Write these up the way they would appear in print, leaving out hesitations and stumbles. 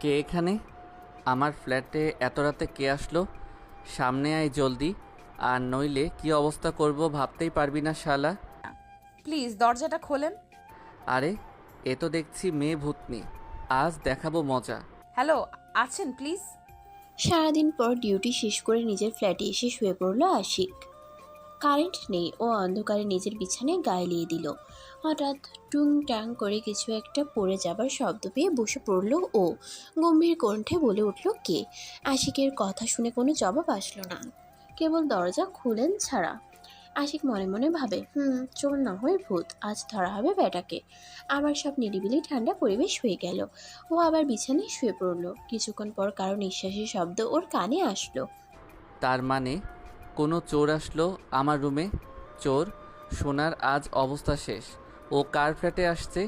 কে এখানে? আমার ফ্ল্যাটে এত রাতে কে আসলো? সামনে আয় জলদি, আর নইলে কি অবস্থা করব ভাবতেই পারবি না শালা। প্লিজ দরজাটা খোলেন। আরে, এ তো দেখছি মেয়ে ভূতনি। আজ দেখাবো মজা। হ্যালো, আছেন প্লিজ? সারাদিন পর ডিউটি শেষ করে নিজের ফ্ল্যাটে এসে শুয়ে পড়ল আশিক। কারেন্ট নেই ও অন্ধকারে নিজের বিছানায় গায়ে লিয়ে দিল। হঠাৎ টুং টাং করে কিছু একটা পড়ে যাবার শব্দ পেয়ে বসে পড়ল ও। গম্ভীর কণ্ঠে বলে উঠল, কে? আশিকের কথা শুনে কোনো জবাব আসলো না, কেবল দরজা খুলেন ছাড়া। আশিক মনে মনে ভাবে, চোর না হয়ে ভূত, আজ ধরা হবে ব্যাটাকে। আবার সব নিরিবিলি ঠান্ডা পরিবেশ হয়ে গেল। ও আবার বিছানায় শুয়ে পড়ল। কিছুক্ষণ পর কারো নিঃশ্বাসের শব্দ ওর কানে আসলো। তার মানে কোনো চোর আসলো আমার রুমে। চোর সোনার আজ অবস্থা শেষ। ও কার ফ্ল্যাটে আসছে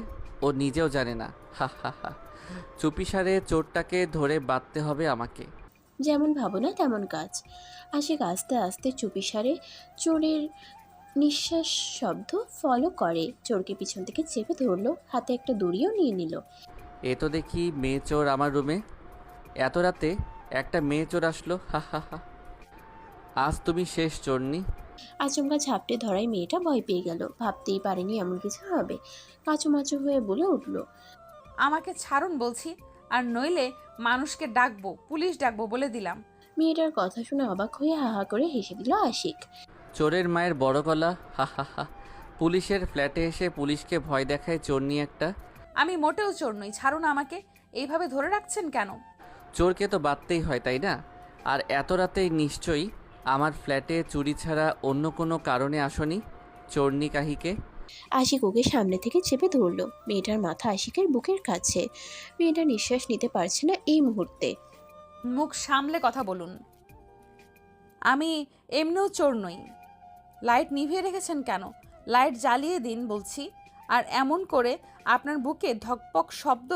ও নিজেও জানে না। হা হা হা। চুপিসারে চোরটাকে ধরে বাঁধতে হবে আমাকে। যেমন ভাবনা তেমন কাজ। আশিক আস্তে আস্তে চুপিসারে চোরের নিঃশ্বাস শব্দ ফলো করে। চোরকে পিছন থেকে চেপে ধরলো, হাতে একটা দড়িও নিয়ে নিল। এ তো দেখি মেয়ে চোর আমার রুমে। এত রাতে একটা মেয়ে চোর আসলো, হা হা হা। আজ তুমি শেষ চোরনি। আচমকা ঝাপটে ধরায় মেয়েটা ভয় পেয়ে গেল, ভাবতেই পারেনি এমন কিছু হবে। কাঁচুমাচু হয়ে বলে উঠল, আমাকে ছাড়ুন বলছি, আর নইলে মানুষকে ডাকবো, পুলিশ ডাকবো বলে দিলাম। মেয়েটার কথা শুনে অবাক হয়ে হাহা করে হেসে দিল আশিক। চোরের মায়ের বড় গলা, হা হা হা। পুলিশের ফ্ল্যাটে এসে পুলিশকে ভয় দেখায় চোরনি একটা। আমি মোটেও চোর নই, ছাড়ুন আমাকে। এইভাবে ধরে রাখছেন কেন? চোরকে তো বাঁধতেই হয়, তাই না? আর এত রাতেই নিশ্চয়ই আমার ফ্ল্যাটে চুরি ছাড়া অন্য কোনো কারণে আসনি চোরনি কাহিকে। আশিক ওকে সামনে থেকে চেপে ধরলো। মেয়েটার মাথা আশিকের বুকের কাছে। মেয়েটা নিঃশ্বাস নিতে পারছে না এই মুহূর্তে। মুখ সামলে কথা বলুন। আমি এমনিও চোর নই। লাইট নিভিয়ে রেখেছেন কেন? লাইট জ্বালিয়ে দিন বলছি। আর এমন করে আপনার বুকে ধকপক শব্দ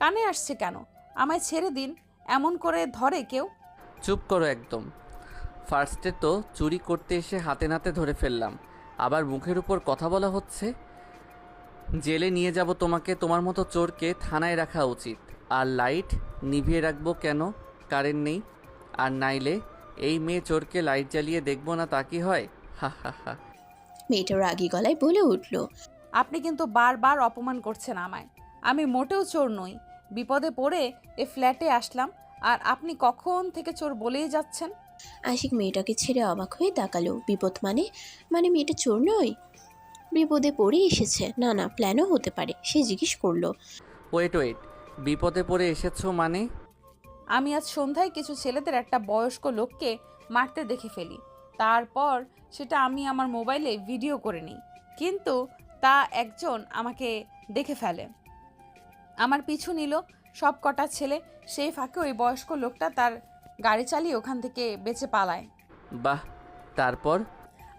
কানে আসছে কেন? আমায় ছেড়ে দিন। এমন করে ধরে কেউ? চুপ করো একদম। ফার্স্টে তো চুরি করতে এসে হাতে নাতে ধরে ফেললাম, আবার মুখের উপর কথা বলা হচ্ছে। জেলে নিয়ে যাব তোমাকে। তোমার মতো চোরকে থানায় রাখা উচিত। আর লাইট নিভিয়ে রাখবো কেন? কারেন্ট নেই। আর নাইলে এই মেয়ে চোরকে লাইট জ্বালিয়ে দেখবো না, তা কি হয়? হা হা হা। মেয়েটা রাগী গলায় বলে উঠল, আপনি কিন্তু বারবার অপমান করছেন আমায়। আমি মোটেও চোর নই। বিপদে পড়ে এ ফ্ল্যাটে আসলাম, আর আপনি কখন থেকে চোর বলেই যাচ্ছেন। আশিক মেয়েটাকে ছেড়ে অবাক হয়ে তাকালো। বিপদ মানে? মানে মেয়েটা চোর নয়? বিপদে পড়ে এসেছে? না না, প্ল্যানও হতে পারে। সে জিজ্ঞেস করলো, ওয়েট ওয়েট, বিপদে পড়ে এসেছো মানে? আমি আজ সন্ধ্যায় কিছু ছেলেদের একটা বয়স্ক লোককে মারতে দেখে ফেলি। তারপর সেটা আমি আমার মোবাইলে ভিডিও করে নিই। কিন্তু তা একজন আমাকে দেখে ফেলে, আমার পিছু নিল সব কটা ছেলে। সেই ফাঁকে ওই বয়স্ক লোকটা তার গাড়ি চালিয়ে ওখান থেকে বেঁচে পালায়। বাহ, তারপর?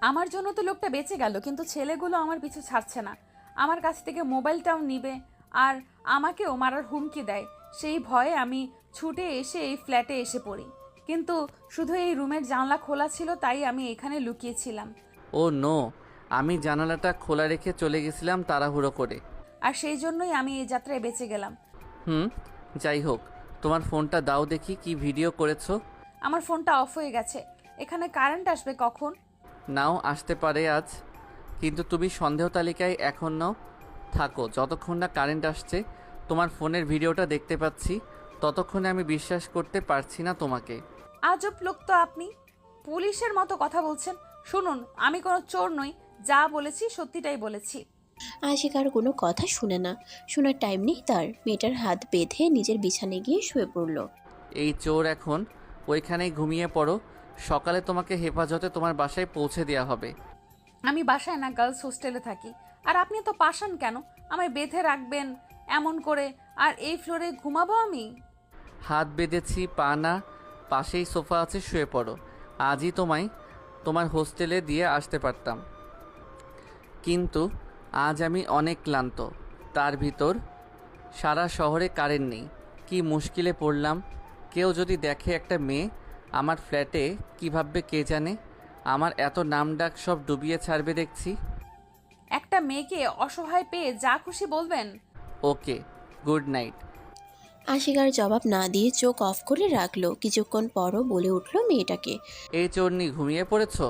আমার জন্য তো লোকটা বেঁচে গেল, কিন্তু ছেলেগুলো আমার পিছু ছাড়ছে না। আমার কাছ থেকে মোবাইলটাও নিবে, আর আমাকেও মারার হুমকি দেয়। সেই ভয়ে আমি ছুটে এসে এই ফ্ল্যাটে এসে পড়ি। কিন্তু শুধু এই রুমের জানলা খোলা ছিল, তাই আমি এখানে লুকিয়েছিলাম। ও নো, আমি জানালাটা খোলা রেখে চলে গেছিলাম তাড়াহুড়ো করে। আর সেই জন্যই আমি এই যাত্রায় বেঁচে গেলাম। হুম, যাই হোক, তোমার ফোনটা দাও দেখি, কি ভিডিও করেছো। আমার ফোনটা অফ হয়ে গেছে। এখানে কারেন্ট আসবে কখন? নাও, আসতে পারে আজ, কিন্তু তুমি সন্দেহ তালিকায় এখন নাও। থাকো যতক্ষণ না কারেন্ট আসছে। তোমার ফোনের ভিডিওটা দেখতে পাচ্ছি, ততক্ষণে আমি বিশ্বাস করতে পারছি না তোমাকে। আজব লোক তো আপনি, পুলিশের মতো কথা বলছেন। শুনুন, আমি কোনো চোর নই। যা বলেছি সত্যিটাই বলেছি। আশিক আর কোনো কথা শুনে না। শোনার টাইম নেই তার। মেয়েটার হাত বেঁধে নিজের বিছানায় গিয়ে শুয়ে পড়ল। এই চোর এখন ওইখানেই ঘুমিয়ে পড়ো। সকালে তোমাকে হেফাজতে তোমার বাসায় পৌঁছে দেওয়া হবে। আমি বাসায় না, গার্লস হোস্টেলে থাকি। আর আপনি তো পাষাণ কেন? আমায় বেঁধে রাখবেন এমন করে, আর এই ফ্লোরে ঘুমাবো আমি? হাত বেঁধেছি, পা না। পাশেই সোফা আছে, শুয়ে পড়ো। আজই তোমায় তোমার হোস্টেলে দিয়ে আসতে পারতাম, কিন্তু আজ আমি অনেক ক্লান্ত। তার ভিতর সারা শহরে কারেন্ট নেই। কি মুশকিলে পড়লাম। কেউ যদি দেখে একটা মেয়ে আমার ফ্ল্যাটে, কী ভাববে কে জানে। আমার এত নাম ডাক সব ডুবিয়ে ছাড়বে দেখছি। একটা মেয়েকে অসহায় পেয়ে যা খুশি বলবেন। ওকে, গুড নাইট। আশিক আর জবাব না দিয়ে চোখ অফ করে রাখলো। কিছুক্ষণ পরও বলে উঠল মেয়েটাকে। এই চোরনি ঘুমিয়ে পড়েছো?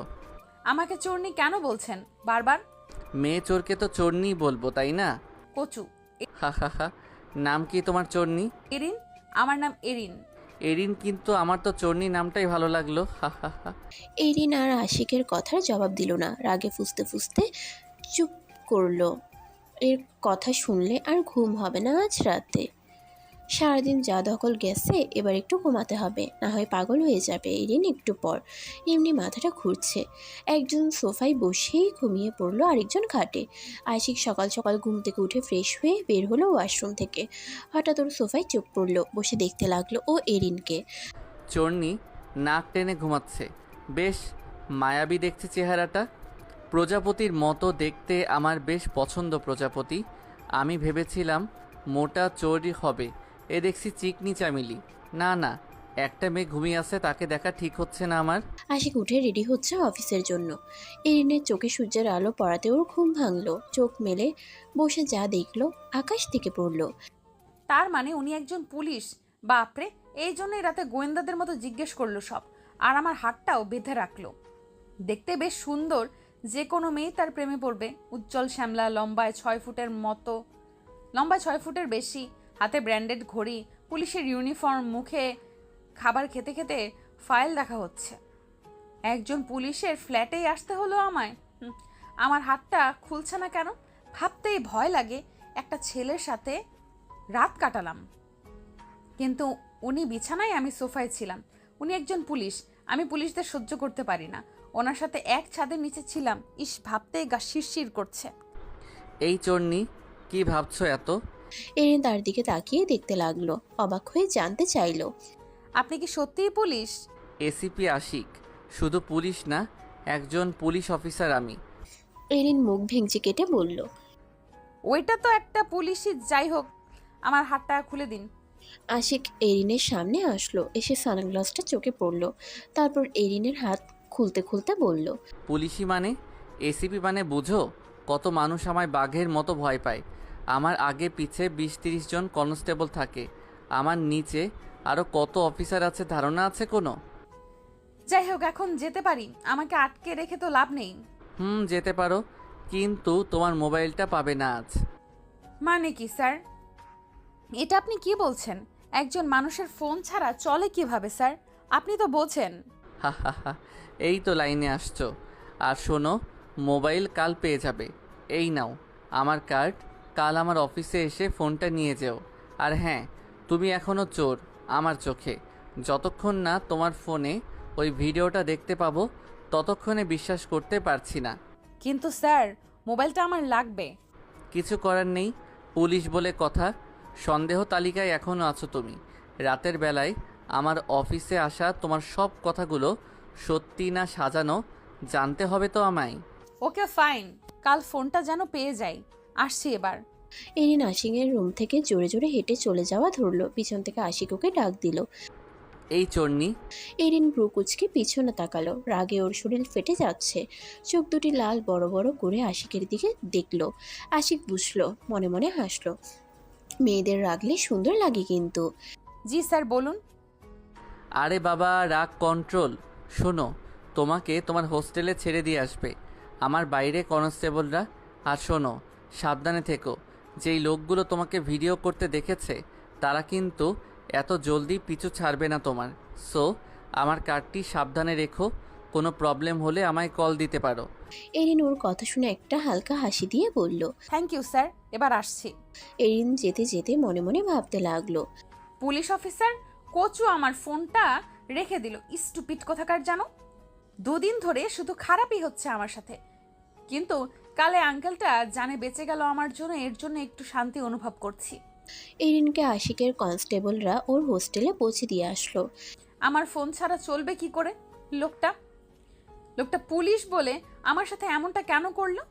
আমাকে চোরনি কেন বলছেন বারবার? মেয়ে চোরকে তো চোরনি বলবো, তাই না? কচু। হা হা হা। নাম কি তোমার চোরনি? এরিন। আমার নাম এরিন। এরিন? কিন্তু আমার তো চোরনি নামটাই ভালো লাগলো। হা হা হা। এরিন আর আশিকের কথার জবাব দিল না, রাগে ফুঁসতে ফুঁসতে চুপ করলো। এর কথা শুনলে আর ঘুম হবে না আজ রাতে। সারাদিন যা দখল গেছে, এবার একটু ঘুমাতে হবে, না হয় পাগল হয়ে যাবে এরিন একটু পর। এমনি মাথাটা ঘুরছে। একজন সোফায় বসেই ঘুমিয়ে পড়লো, আরেকজন খাটে। আশিক সকাল সকাল ঘুম থেকে উঠে ফ্রেশ হয়ে বের হলো ওয়াশরুম থেকে। হঠাৎ ওর সোফায় চোখ পড়লো, বসে দেখতে লাগলো ও এরিনকে। চোরনি নাক টেনে ঘুমাচ্ছে। বেশ মায়াবী দেখছে চেহারাটা। প্রজাপতির মতো দেখতে, আমার বেশ পছন্দ প্রজাপতি। আমি ভেবেছিলাম মোটা চোরই হবে, এ দেখছি চিকনি চামিলি। না না, একটা মেয়ে ঘুমিয়ে আছে, তাকে দেখা ঠিক হচ্ছে না আমার। আশিক উঠে রেডি হচ্ছে অফিসের জন্য। এরিনের চোখে সূর্যের আলো পড়াতে ওর ঘুম ভাঙলো। চোখ মেলে বসে যা দেখলো, আকাশ থেকে পড়লো। তার মানে উনি একজন পুলিশ? বাপরে, এই জন্যই রাতে গোয়েন্দাদের মতো জিজ্ঞেস করলো সব। আর আমার হাতটাও বেঁধে রাখলো। দেখতে বেশ সুন্দর, যে কোনো মেয়ে তার প্রেমে পড়বে। উজ্জ্বল শ্যামলা, লম্বায় 6 ফুটের মতো, লম্বায় 6 ফুটের বেশি, হাতে ব্র্যান্ডেড ঘড়ি, পুলিশের ইউনিফর্ম, মুখে খাবার খেতে খেতে ফাইল দেখা হচ্ছে। একজন পুলিশের ফ্ল্যাটেই আসতে হলো আমায়। আমার হাতটা খুলছে না কেন? ভাবতেই ভয় লাগে। একটা ছেলের সাথে রাত কাটালাম, কিন্তু উনি বিছানায়, আমি সোফায় ছিলাম। উনি একজন পুলিশ, আমি পুলিশদের সহ্য করতে পারি না। ওনার সাথে এক ছাদের নিচে ছিলাম, ইস, ভাবতেই গা শিরশির করছে। এই চোরনি, কি ভাবছো এত? এরিন তার দিকে তাকিয়ে দেখতে লাগলো, অবাক হয়ে জানতে চাইলো। আপনি কি সত্যিই পুলিশ? এসিপি আশিক। শুধু পুলিশ না, একজন পুলিশ অফিসার আমি। এরিন মুখ ভেঙচি কেটে বলল। ওইটা তো একটা পুলিশই, যাই হোক, আমার হাতটা খুলে দিন। আশিক এরিনের সামনে আসলো, এসে সানগ্লাসটা চোখে পড়লো। তারপর এরিনের হাত খুলতে খুলতে বলল। পুলিশই মানে? এসিপি মানে বুঝো? কত মানুষ আমায় বাঘের মতো ভয় পায়। আমার আগে পিছে 20-30 জন কনস্টেবল থাকে। আমার নিচে আরও কত অফিসার আছে ধারণা আছে কোনো? যাই হোক, এখন যেতে পারি? আমাকে আটকে রেখে তো লাভ নেই। যেতে পারো, কিন্তু তোমার মোবাইলটা পাবে না আজ। মানে কি স্যার? এটা আপনি কি বলছেন? একজন মানুষের ফোন ছাড়া চলে কিভাবে স্যার? আপনি তো বোঝেন। হা হা হা। এই তো লাইনে আসছো। আর শোনো, মোবাইল কাল পেয়ে যাবে। এই নাও আমার কার্ড, কাল আমার অফিসে এসে ফোনটা নিয়ে যেও। আর হ্যাঁ, তুমি এখনও চোর আমার চোখে। যতক্ষণ না তোমার ফোনে ওই ভিডিওটা দেখতে পাবো, ততক্ষণে বিশ্বাস করতে পারছি না। কিন্তু স্যার, মোবাইলটা আমার লাগবে। কিছু করার নেই, পুলিশ বলে কথা। সন্দেহ তালিকায় এখনও আছো তুমি। রাতের বেলায় আমার অফিসে আসা তোমার সব কথাগুলো সত্যি না সাজানো জানতে হবে তো আমায়। ওকে ফাইন, কাল ফোনটা যেন পেয়ে যাই। আসছি এবার। এরিন আশিকের রুম থেকে জোরে জোরে হেঁটে চলে যাওয়া ধরলো। পিছন থেকে আশিক ওকে ডাক দিল। এই চোরনি। এরিন ভ্রু কুচকে পিছনে তাকালো, রাগে ওর শরীর ফেটে যাচ্ছে। চোখ দুটি লাল বড় বড় করে আশিকের দিকে দেখলো। আশিক বুঝলো, মনে মনে হাসলো। মেয়েদের রাগলে সুন্দর লাগে কিন্তু। জি স্যার, বলুন। আরে বাবা, রাগ কন্ট্রোল। শোনো, তোমাকে তোমার হোস্টেলে ছেড়ে দিয়ে আসবে আমার বাইরে কনস্টেবলরা। আর শোনো, সাবধানে থেকো। যেই লোকগুলো তোমাকে ভিডিও করতে দেখেছে, তারা কিন্তু এত জলদি পিছু ছাড়বে না তোমার। সো আমার কার্ডটি সাবধানে রেখো। কোনো প্রবলেম হলে আমায় কল দিতে পারো। এরিন ওর কথা শুনে একটা হালকা হাসি দিয়ে বলল। থ্যাংক ইউ স্যার, এবার আসছি। এরিন যেতে যেতে মনে মনে ভাবতে লাগলো। পুলিশ অফিসার কচু আমার ফোনটা রেখে দিল, স্টুপিড কোথাকার জানো। দুদিন ধরে শুধু খারাপই হচ্ছে আমার সাথে। কিন্তু কালে আঙ্কেলটা জানে বেঁচে গেল আমার জন্য, এর জন্য একটু শান্তি অনুভব করছি। এরিনকে আশিকের কনস্টেবলরা ওর হোস্টেলে পৌঁছে দিয়ে আসলো। আমার ফোন ছাড়া চলবে কি করে? লোকটা লোকটা পুলিশ বলে আমার সাথে এমনটা কেন করলো?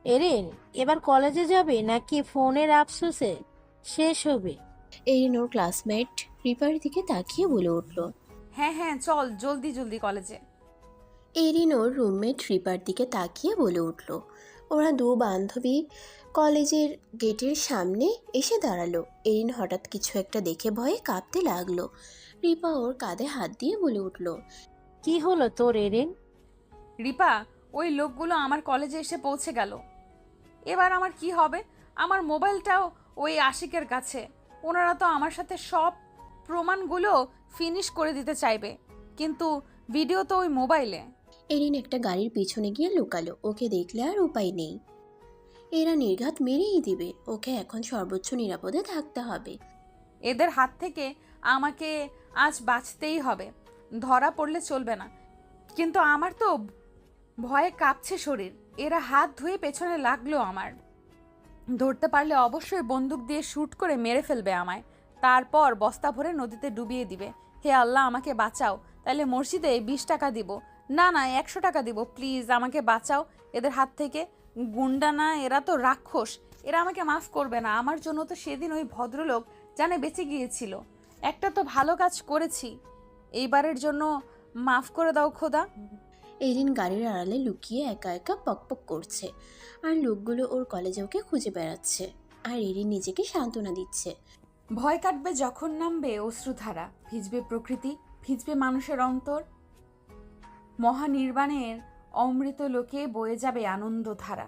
এরিন, এবার কলেজে যাবে নাকি ফোনের আফসোসে শেষ হবে? এরিন ওর ক্লাসমেট রিপার দিকে তাকিয়ে বলে উঠল। হ্যাঁ হ্যাঁ, চল জলদি জলদি কলেজে। এরিন ওর রুমমেট রিপার দিকে তাকিয়ে বলে উঠল। ওরা দু বান্ধবী কলেজের গেটের সামনে এসে দাঁড়ালো। এরিন হঠাৎ কিছু একটা দেখে ভয়ে কাঁপতে লাগলো। রিপা ওর কাঁধে হাত দিয়ে বলে উঠল, কি হলো তোর এরিন? রিপা, ওই লোকগুলো আমার কলেজে এসে পৌঁছে গেল। এবার আমার কি হবে? আমার মোবাইলটাও ওই আশিকের কাছে। ওনারা তো আমার সাথে সব প্রমাণগুলো ফিনিশ করে দিতে চাইবে, কিন্তু ভিডিও তো ওই মোবাইলে। এরিন একটা গাড়ির পিছনে গিয়ে লুকালো। ওকে দেখলে আর উপায় নেই, এরা নির্ঘাত মেরেই দিবে। ওকে এখন সর্বোচ্চ নিরাপদে থাকতে হবে। এদের হাত থেকে আমাকে আজ বাঁচতেই হবে, ধরা পড়লে চলবে না। কিন্তু আমার তো ভয়ে কাঁপছে শরীর। এরা হাত ধুয়ে পেছনে লাগলো আমার। ধরতে পারলে অবশ্যই বন্দুক দিয়ে শ্যুট করে মেরে ফেলবে আমায়, তারপর বস্তা ভরে নদীতে ডুবিয়ে দিবে। হে আল্লাহ, আমাকে বাঁচাও। তাহলে মসজিদে 20 টাকা দিব, না 100 টাকা দিব। প্লিজ আমাকে বাঁচাও এদের হাত থেকে। গুন্ডা না, এরা তো রাক্ষস। এরা আমাকে মাফ করবে না। আমার জন্য তো সেদিন ওই ভদ্রলোক জানে বেঁচে গিয়েছিল। একটা তো ভালো কাজ করেছি, এইবারের জন্য মাফ করে দাও খোদা। এরিন গাড়ির আড়ালে লুকিয়ে একা একা পকপক করছে, আর লোকগুলো ওর কলেজে ওকে খুঁজে বেড়াচ্ছে। আর এরিন নিজেকে সান্ত্বনা দিচ্ছে। ভয় কাটবে যখন নামবে অশ্রুধারা, ভিজবে প্রকৃতি, ভিজবে মানুষের অন্তর। মহানির্বাণের অমৃত লোকে বয়ে যাবে আনন্দধারা।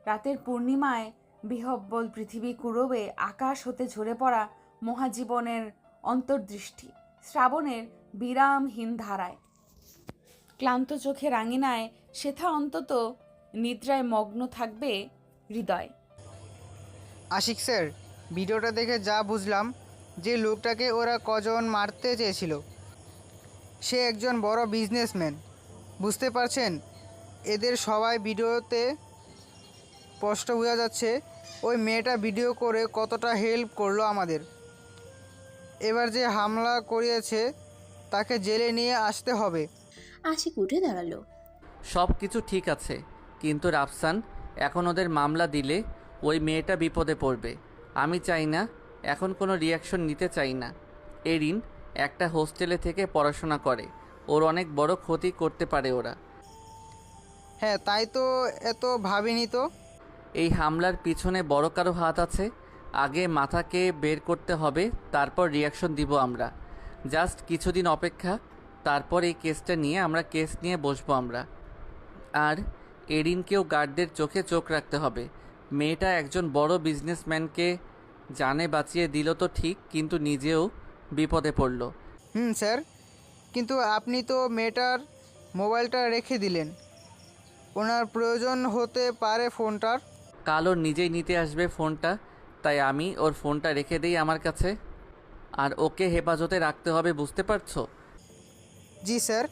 রাতের পূর্ণিমায় বিহব্বল পৃথিবী কুড়বে আকাশ হতে ঝরে পড়া মহাজীবনের অন্তর্দৃষ্টি। শ্রাবণের বিরামহীন ধারায় ক্লান্ত চোখে রাঙিনায় সেথা অন্তত নিদ্রায় মগ্ন থাকবে হৃদয়। আশিক স্যার, ভিডিওটা দেখে যা বুঝলাম, যে লোকটাকে ওরা কজন মারতে চেয়েছিল সে একজন বড় বিজনেসম্যান। বুঝতে পারছেন? এদের সবাই ভিডিওতে স্পষ্ট বোঝা যাচ্ছে ওই মেয়েটা ভিডিও করে কতটা হেল্প করলো আমাদের। এবার যে হামলা করিয়েছে তাকে জেলে নিয়ে আসতে হবে। আশিক উঠে দাঁড়ালো। সব কিছু ঠিক আছে, কিন্তু রাফসান, এখন ওদের মামলা দিলে ওই মেয়েটা বিপদে পড়বে। আমি চাই না, এখন কোনো রিয়াকশন নিতে চাই না। এরিন একটা হোস্টেলে থেকে পড়াশোনা করে, ওর অনেক বড় ক্ষতি করতে পারে ওরা। হ্যাঁ, তাই তো এত ভাবিনি তো। এই হামলার পিছনে বড় কারো হাত আছে। আগে মাথাকে বের করতে হবে, তারপর রিয়াকশন দিব আমরা। জাস্ট কিছুদিন অপেক্ষা, তারপর এই কেসটা নিয়ে কেস নিয়ে বসবো আমরা। আর এরিনকেও গার্ডদের চোখে চোখ রাখতে হবে। মেয়েটা একজন বড় বিজনেসম্যানকে জানে বাঁচিয়ে দিল তো ঠিক, কিন্তু নিজেও বিপদে পড়ল। স্যার, কিন্তু আপনি তো মেয়েটার মোবাইলটা রেখে দিলেন। ওনার প্রয়োজন হতে পারে ফোনটার। কাল ওর নিজেই নিতে আসবে ফোনটা, তাই আমি ওর ফোনটা রেখে দিই আমার কাছে। আর ওকে হেফাজতে রাখতে হবে, বুঝতে পারছো? জি স্যার।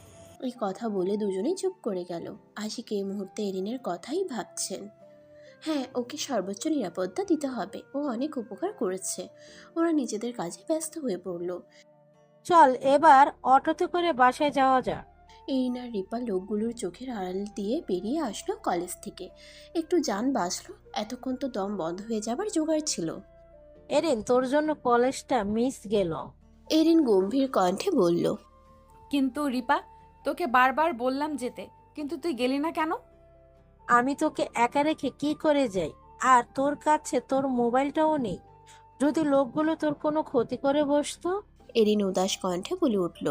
এই কথা বলে দুজনেই চুপ করে গেল। আশিক এই মুহূর্তে এরিনের কথাই ভাবছেন। হ্যাঁ, ওকে সর্বোচ্চ নিরাপত্তা দিতে হবে। ও অনেক উপকার করেছে। ওরা নিজেদের কাজে ব্যস্ত হয়ে পড়ল। চল এবার অটোতে করে বাসায় যাওয়া যাক। এরিন আর রিপা লোকগুলোর চোখের আড়াল দিয়ে বেরিয়ে আসলো কলেজ থেকে। একটু যান বাঁচলো, এতক্ষণ তো দম বন্ধ হয়ে যাবার জোগাড় ছিল। এরিন, তোর জন্য কলেজটা মিস গেল। এরিন গম্ভীর কণ্ঠে বলল, কিন্তু রিপা, তোকে বারবার বললাম যেতে, কিন্তু তুই গেলি না কেন? আমি তোকে একা রেখে কি করে যাই? আর তোর কাছে তোর মোবাইলটাও নেই। যদি লোকগুলো তোর কোনো ক্ষতি করে বসতো। এরিন উদাস কণ্ঠে বলে উঠল,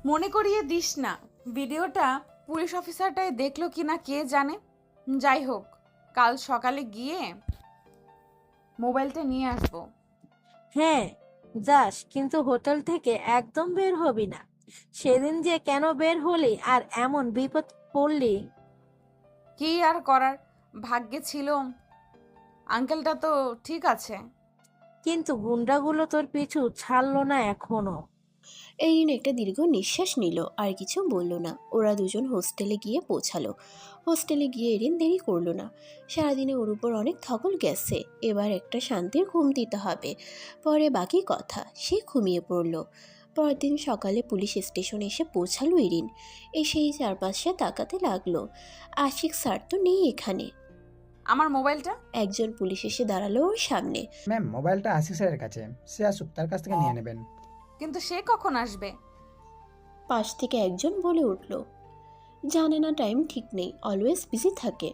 মনে করিয়ে দিস না। ভিডিওটা পুলিশ অফিসারটাই দেখলো কিনা কে জানে। যাই হোক, কাল সকালে গিয়ে মোবাইলটা নিয়ে আসবো। হ্যাঁ যাস, কিন্তু হোটেল থেকে একদম বের হবি না। সেদিন যে কেন বের হলি আর এমন বিপদ পড়লি। কি আর করার, ভাগ্যে ছিল। আঙ্কেলটা তো ঠিক আছে। কিন্তু গুন্ডাগুলো তোর পিছু ছাড়লো না এখনো। এরিন একটা দীর্ঘ নিঃশ্বাস নিল, আর কিছু বলল না। ওরা দুজন হোস্টেলে গিয়ে পৌঁছালো। হোস্টেলে গিয়ে এরিন দেরি করলো না। সারাদিনে ওর উপর অনেক ধকল গেছে, এবার একটা শান্তির ঘুম দিতে হবে। পরে বাকি কথা। সে ঘুমিয়ে পড়ল। পরদিন সকালে পুলিশ স্টেশনে এসে পৌঁছালো এরিন। এসেই চারপাশে তাকাতে লাগলো। আশিক স্যার তো নেই এখানে। আমার মোবাইলটা? একজন পুলিশ এসে দাঁড়ালো ওর সামনে। ম্যাম, মোবাইলটা আশিক স্যারের কাছে, সে আসুক, তার কাছ থেকে নিয়ে নেবেন। কিন্তু সে কখন আসবে? পাশ থেকে একজন বলে উঠল, জানে না, টাইম ঠিক নেই, অলওয়েজ বিজি থাকে।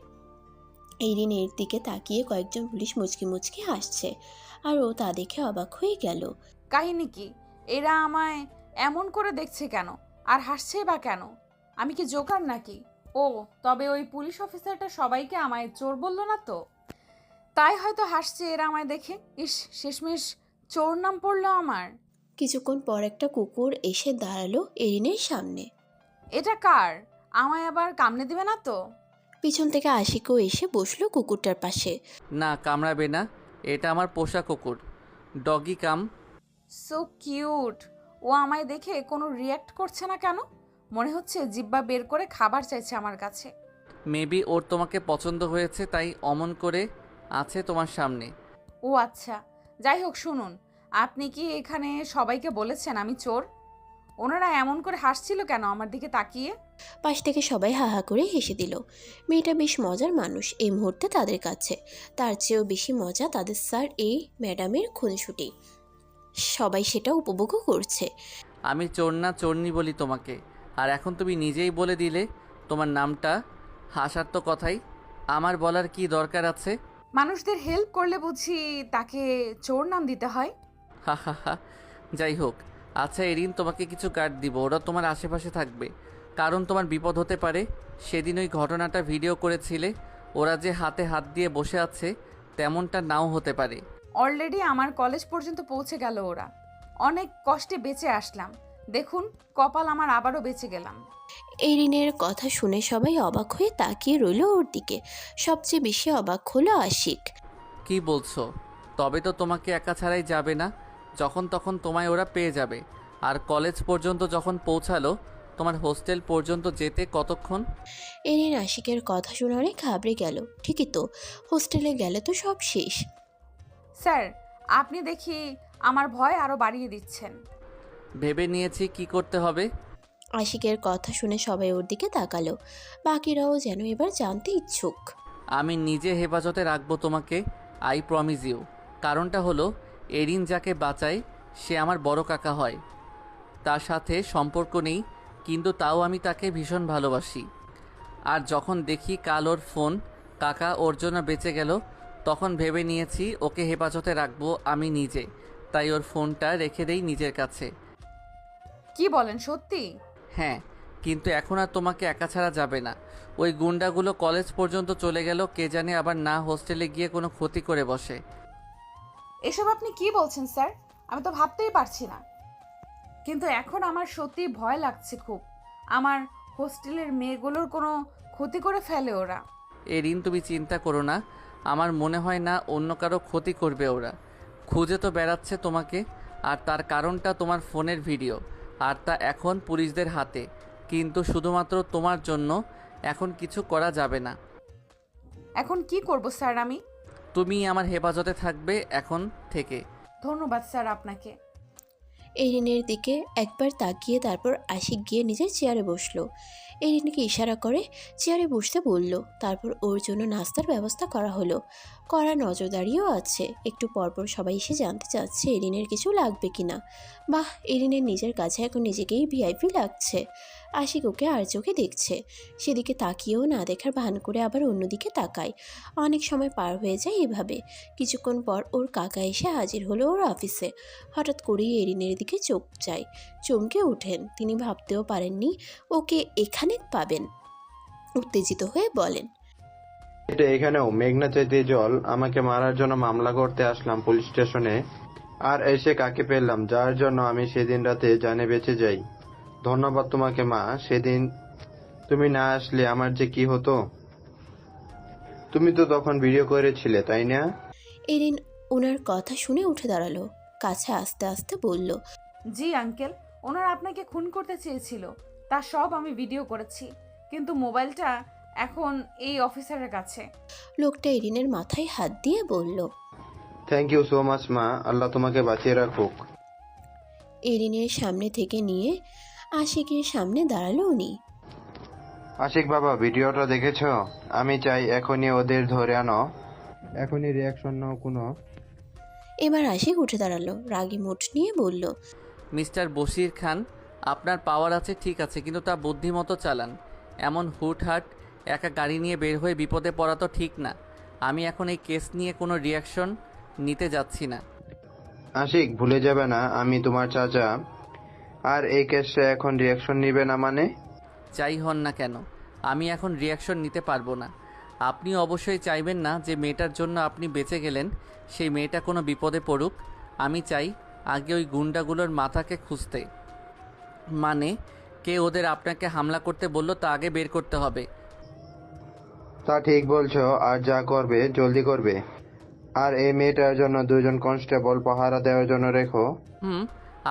এরিনের দিকে তাকিয়ে কয়েকজন পুলিশ মুচকি মুচকি হাসছে, আর ও তা দেখে অবাক হয়ে গেল। কাহিনী কি? এরা আমায় এমন করে দেখছে কেন, আর হাসছে বা কেন? আমি কি জোকার নাকি? ও, তবে ওই পুলিশ অফিসারটা সবাইকে আমায় চোর বলল না তো, তাই হয়তো হাসছে এরা আমায় দেখে। ইস, শেষমেশ চোর নাম পড়লো আমার। কিছুক্ষণ পর একটা কুকুর এসে দাঁড়ালো এরিনের সামনে। এটা কার? আমায় আবার কামড়ে দিবে না তো? পিছন থেকে আশিকও এসে বসলো কুকুরটার পাশে। না, কামড়াবে না। এটা আমার পোষা কুকুর, ডগি কাম। So cute. ও আমায় দেখে কোনো রিয়্যাক্ট করছে না কেন? মনে হচ্ছে জিব্বা বের করে খাবার চাইছে আমার কাছে। মেবি ওর তোমাকে পছন্দ হয়েছে, তাই অমন করে আছে তোমার সামনে। ও আচ্ছা, যাই হোক, শুনুন, আপনি কি এখানে সবাইকে বলেছেন আমি চোর? ওনারা এমন করে হাসছিল কেন আমার দিকে তাকিয়ে? পাশ থেকে সবাই হাহা করে হেসে দিল। মেয়েটা বেশ মজার মানুষ এই মুহূর্তে তাদের কাছে। তার চেয়েও বেশি মজা তাদের স্যার এই ম্যাডামের খুনসুটি। সবাই সেটা উপভোগও করছে। আমি চোর না চোরনি বলি তোমাকে, আর এখন তুমি নিজেই বলে দিলে তোমার নামটা। হাসার তো কথাই, আমার বলার কি দরকার আছে? মানুষদের হেল্প করলে বুঝি তাকে চোর নাম দিতে হয়? হা হা হা। যাই হোক, আচ্ছা এরিন, তোমাকে কিছু গার্ড দিব, ওরা তোমার আশেপাশে থাকবে, কারণ তোমার বিপদ হতে পারে। সেদিন ওই ঘটনাটা ভিডিও করেছিলে, ওরা যে হাতে হাত দিয়ে বসে আছে তেমনটা নাও হতে পারে। অলরেডি আমার কলেজ পর্যন্ত পৌঁছে গেল ওরা। অনেক কষ্টে বেঁচে আসলাম, দেখুন কপাল আমার, আবারও বেঁচে গেলাম। এরিনের কথা শুনে সবাই অবাক হয়ে তাকিয়ে রইল ওর দিকে। সবচেয়ে বেশি অবাক হলো আশিক। কি বলছো? তবে তো তোমাকে একা ছাড়াই যাবে না, যখন তখন তোমায় ওরা পেয়ে যাবে। আর কলেজ পর্যন্ত যখন পৌঁছালো, তোমার হোস্টেল পর্যন্ত যেতে কতক্ষণ? এরিন আশিকের কথা শুনে অনেক ঘাবড়ে গেল। ঠিকই তো, হোস্টেলে গেলে তো সব শেষ। স্যার, আপনি দেখি আমার ভয় আরও বাড়িয়ে দিচ্ছেন। ভেবে নিয়েছি কি করতে হবে। আশিকের কথা শুনে সবাই ওর দিকে তাকালো। বাকিরাও যেন এবার জানতে ইচ্ছুক। আমি নিজে হেফাজতে রাখবো তোমাকে, আই প্রমিস ইউ। কারণটা হলো, এরিন যাকে বাঁচায় সে আমার বড় কাকা হয়। তার সাথে সম্পর্ক নেই, কিন্তু তাও আমি তাকে ভীষণ ভালোবাসি। আর যখন দেখি কাল ওর ফোন কাকা ওর জন্য বেঁচে গেল, তখন ভেবে নিয়েছি ওকে হেফাজতে রাখবো আমি নিজে, তাই ওর ফোনটা রেখে দেই নিজের কাছে। কি বলেন, সত্যি? হ্যাঁ, কিন্তু এখন আর তোমাকে একা ছাড়া যাবে না। ওই গুন্ডাগুলো কলেজ পর্যন্ত চলে গেল, কে জানে আবার না হোস্টেলে গিয়ে কোনো ক্ষতি করে বসে। এসব আপনি কি বলছেন স্যার? আমি তো ভাবতেই পারছি না। কিন্তু এখন আমার সত্যি ভয় লাগছে খুব। আমার হোস্টেলের মেয়েগুলোর কোনো ক্ষতি করে ফেলে ওরা। এরিন, তুমি চিন্তা করো না, আমার মনে হয় না অন্য কারো ক্ষতি করবে ওরা। খুঁজে তো বেড়াচ্ছে তোমাকে, আর তার কারণটা তোমার ফোনের ভিডিও, আর তা এখন পুলিশদের হাতে। কিন্তু শুধুমাত্র তোমার জন্য এখন কিছু করা যাবে না। এখন কি করব স্যার আমি? তুমি আমার হেফাজতে থাকবে এখন থেকে। ধন্যবাদ স্যার আপনাকে। এরিনের দিকে একবার তাকিয়ে তারপর আশিক গিয়ে নিজের চেয়ারে বসলো। এরিনকে ইশারা করে চেয়ারে বসতে বলল। তারপর ওর জন্য নাস্তার ব্যবস্থা করা হলো। কড়া নজরদারিও আছে। একটু পরপর সবাই এসে জানতে চাচ্ছে এরিনের কিছু লাগবে কিনা। বাহ, এরিনের নিজের কাছে এখন নিজেকেই ভিআইপি লাগছে। আশিক ওকে আর চোখে দেখছে। সেদিকে তাকিয়েও না দেখার ভান করে আবার অন্যদিকে তাকায়। অনেক সময় পার হয়ে যায় এভাবে। কিছুক্ষণ পর ওর কাকা এসে হাজির হলো ওর অফিসে। হঠাৎ করেই এরিনের দিকে চোখ যায়। চমকে ওঠেন। তিনি ভাবতেও পারেননি ওকে এখানে পাবেন। উত্তেজিত হয়ে বলেন, এটা এখানেও মেঘনা চাইতে জল। আমাকে মারার জন্য মামলা করতে আসলাম পুলিশ স্টেশনে, আর এসে কাকে পেলাম যার জন্য আমি সেদিন রাতে জানে বেঁচে যাই। ধন্যবাদ তোমাকে মা, সেদিন তুমি না আসলে আমার যে কি হতো। তুমি তো তখন ভিডিও করেছিলে তাই না? এরিন ওনার কথা শুনে উঠে দাঁড়ালো। কাছে আস্তে আস্তে বলল, জি আঙ্কেল, ওনারা আপনাকে খুন করতে চেয়েছিল, তা সব আমি ভিডিও করেছি, কিন্তু মোবাইলটা এখন এই অফিসারের কাছে। লোকটা এরিনের মাথায় হাত দিয়ে বলল। থ্যাংক ইউ সো মাচ মা, আল্লাহ তোমাকে বাঁচিয়ে রাখুক। এরিনের সামনে থেকে নিয়ে আশিকের সামনে দাঁড়ালো উনি। আশিক বাবা, ভিডিওটা দেখেছো? আমি চাই এখনই ওদের ধরে আনো, এখনই রিয়াকশন নাও কোনো। এবার আশিক উঠে দাঁড়ালো, রাগী মুড নিয়ে বলল, মিস্টার বশির খান, আপনার পাওয়ার আছে ঠিক আছে, কিন্তু তা বুদ্ধিমতো চালান। এমন হুটহাট একা গাড়ি নিয়ে বের হয়ে বিপদে পড়া তো ঠিক না। আমি এখন এই কেস নিয়ে কোনো রিয়াকশন নিতে যাচ্ছি না। আশিক, ভুলে যাবে না আমি তোমার চাচা। আর এই কেসে এখন রিয়াকশন নিবে না মানে? যাই হন না কেন, আমি এখন রিয়াকশন নিতে পারবো না। আপনি অবশ্যই চাইবেন না যে মেয়েটার জন্য আপনি বেঁচে গেলেন সেই মেয়েটা কোনো বিপদে পড়ুক। আমি চাই আগে ওই গুন্ডাগুলোর মাথাকে খুঁজতে, মানে কে ওদের আপনাকে হামলা করতে বললো তা আগে বের করতে হবে। তা ঠিক বলছো, আর যা করবে জলদি করবে। আর এই মেয়েটার জন্য 2জন কনস্টেবল পাহারা দেওয়ার জন্য রেখো।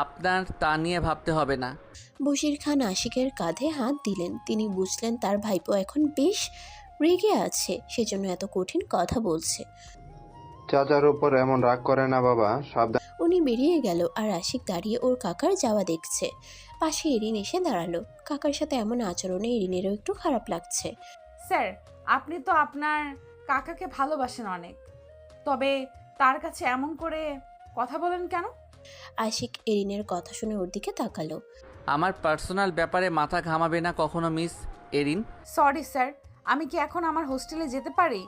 আপনার তা নিয়ে ভাবতে হবে না। বশির খান আশিকের কাঁধে হাত দিলেন। তিনি বুঝলেন তার ভাইপো এখন বেশ রেগে আছে, সেজন্য এত কঠিন কথা বলছে। চাচার উপর এমন রাগ করে না বাবা, সাবধান। উনি বেরিয়ে গেল আর আশিক দাঁড়িয়ে ওর কাকার যাওয়া দেখছে। পাশে এরিন এসে দাঁড়ালো। কাকার সাথে এমন আচরণে এরিনেরও একটু খারাপ লাগছে। স্যার, আপনি তো আপনার কাকাকে ভালোবাসেন অনেক, তবে তার কাছে এমন করে কথা বলেন কেন? আশিক এরিনের কথা শুনে ওর দিকে তাকালো। আমার পার্সোনাল ব্যাপারে মাথা ঘামাবে না কখনো মিস এরিন। সরি স্যার, আমি কি এখন আমার হোস্টেলে যেতে পারি?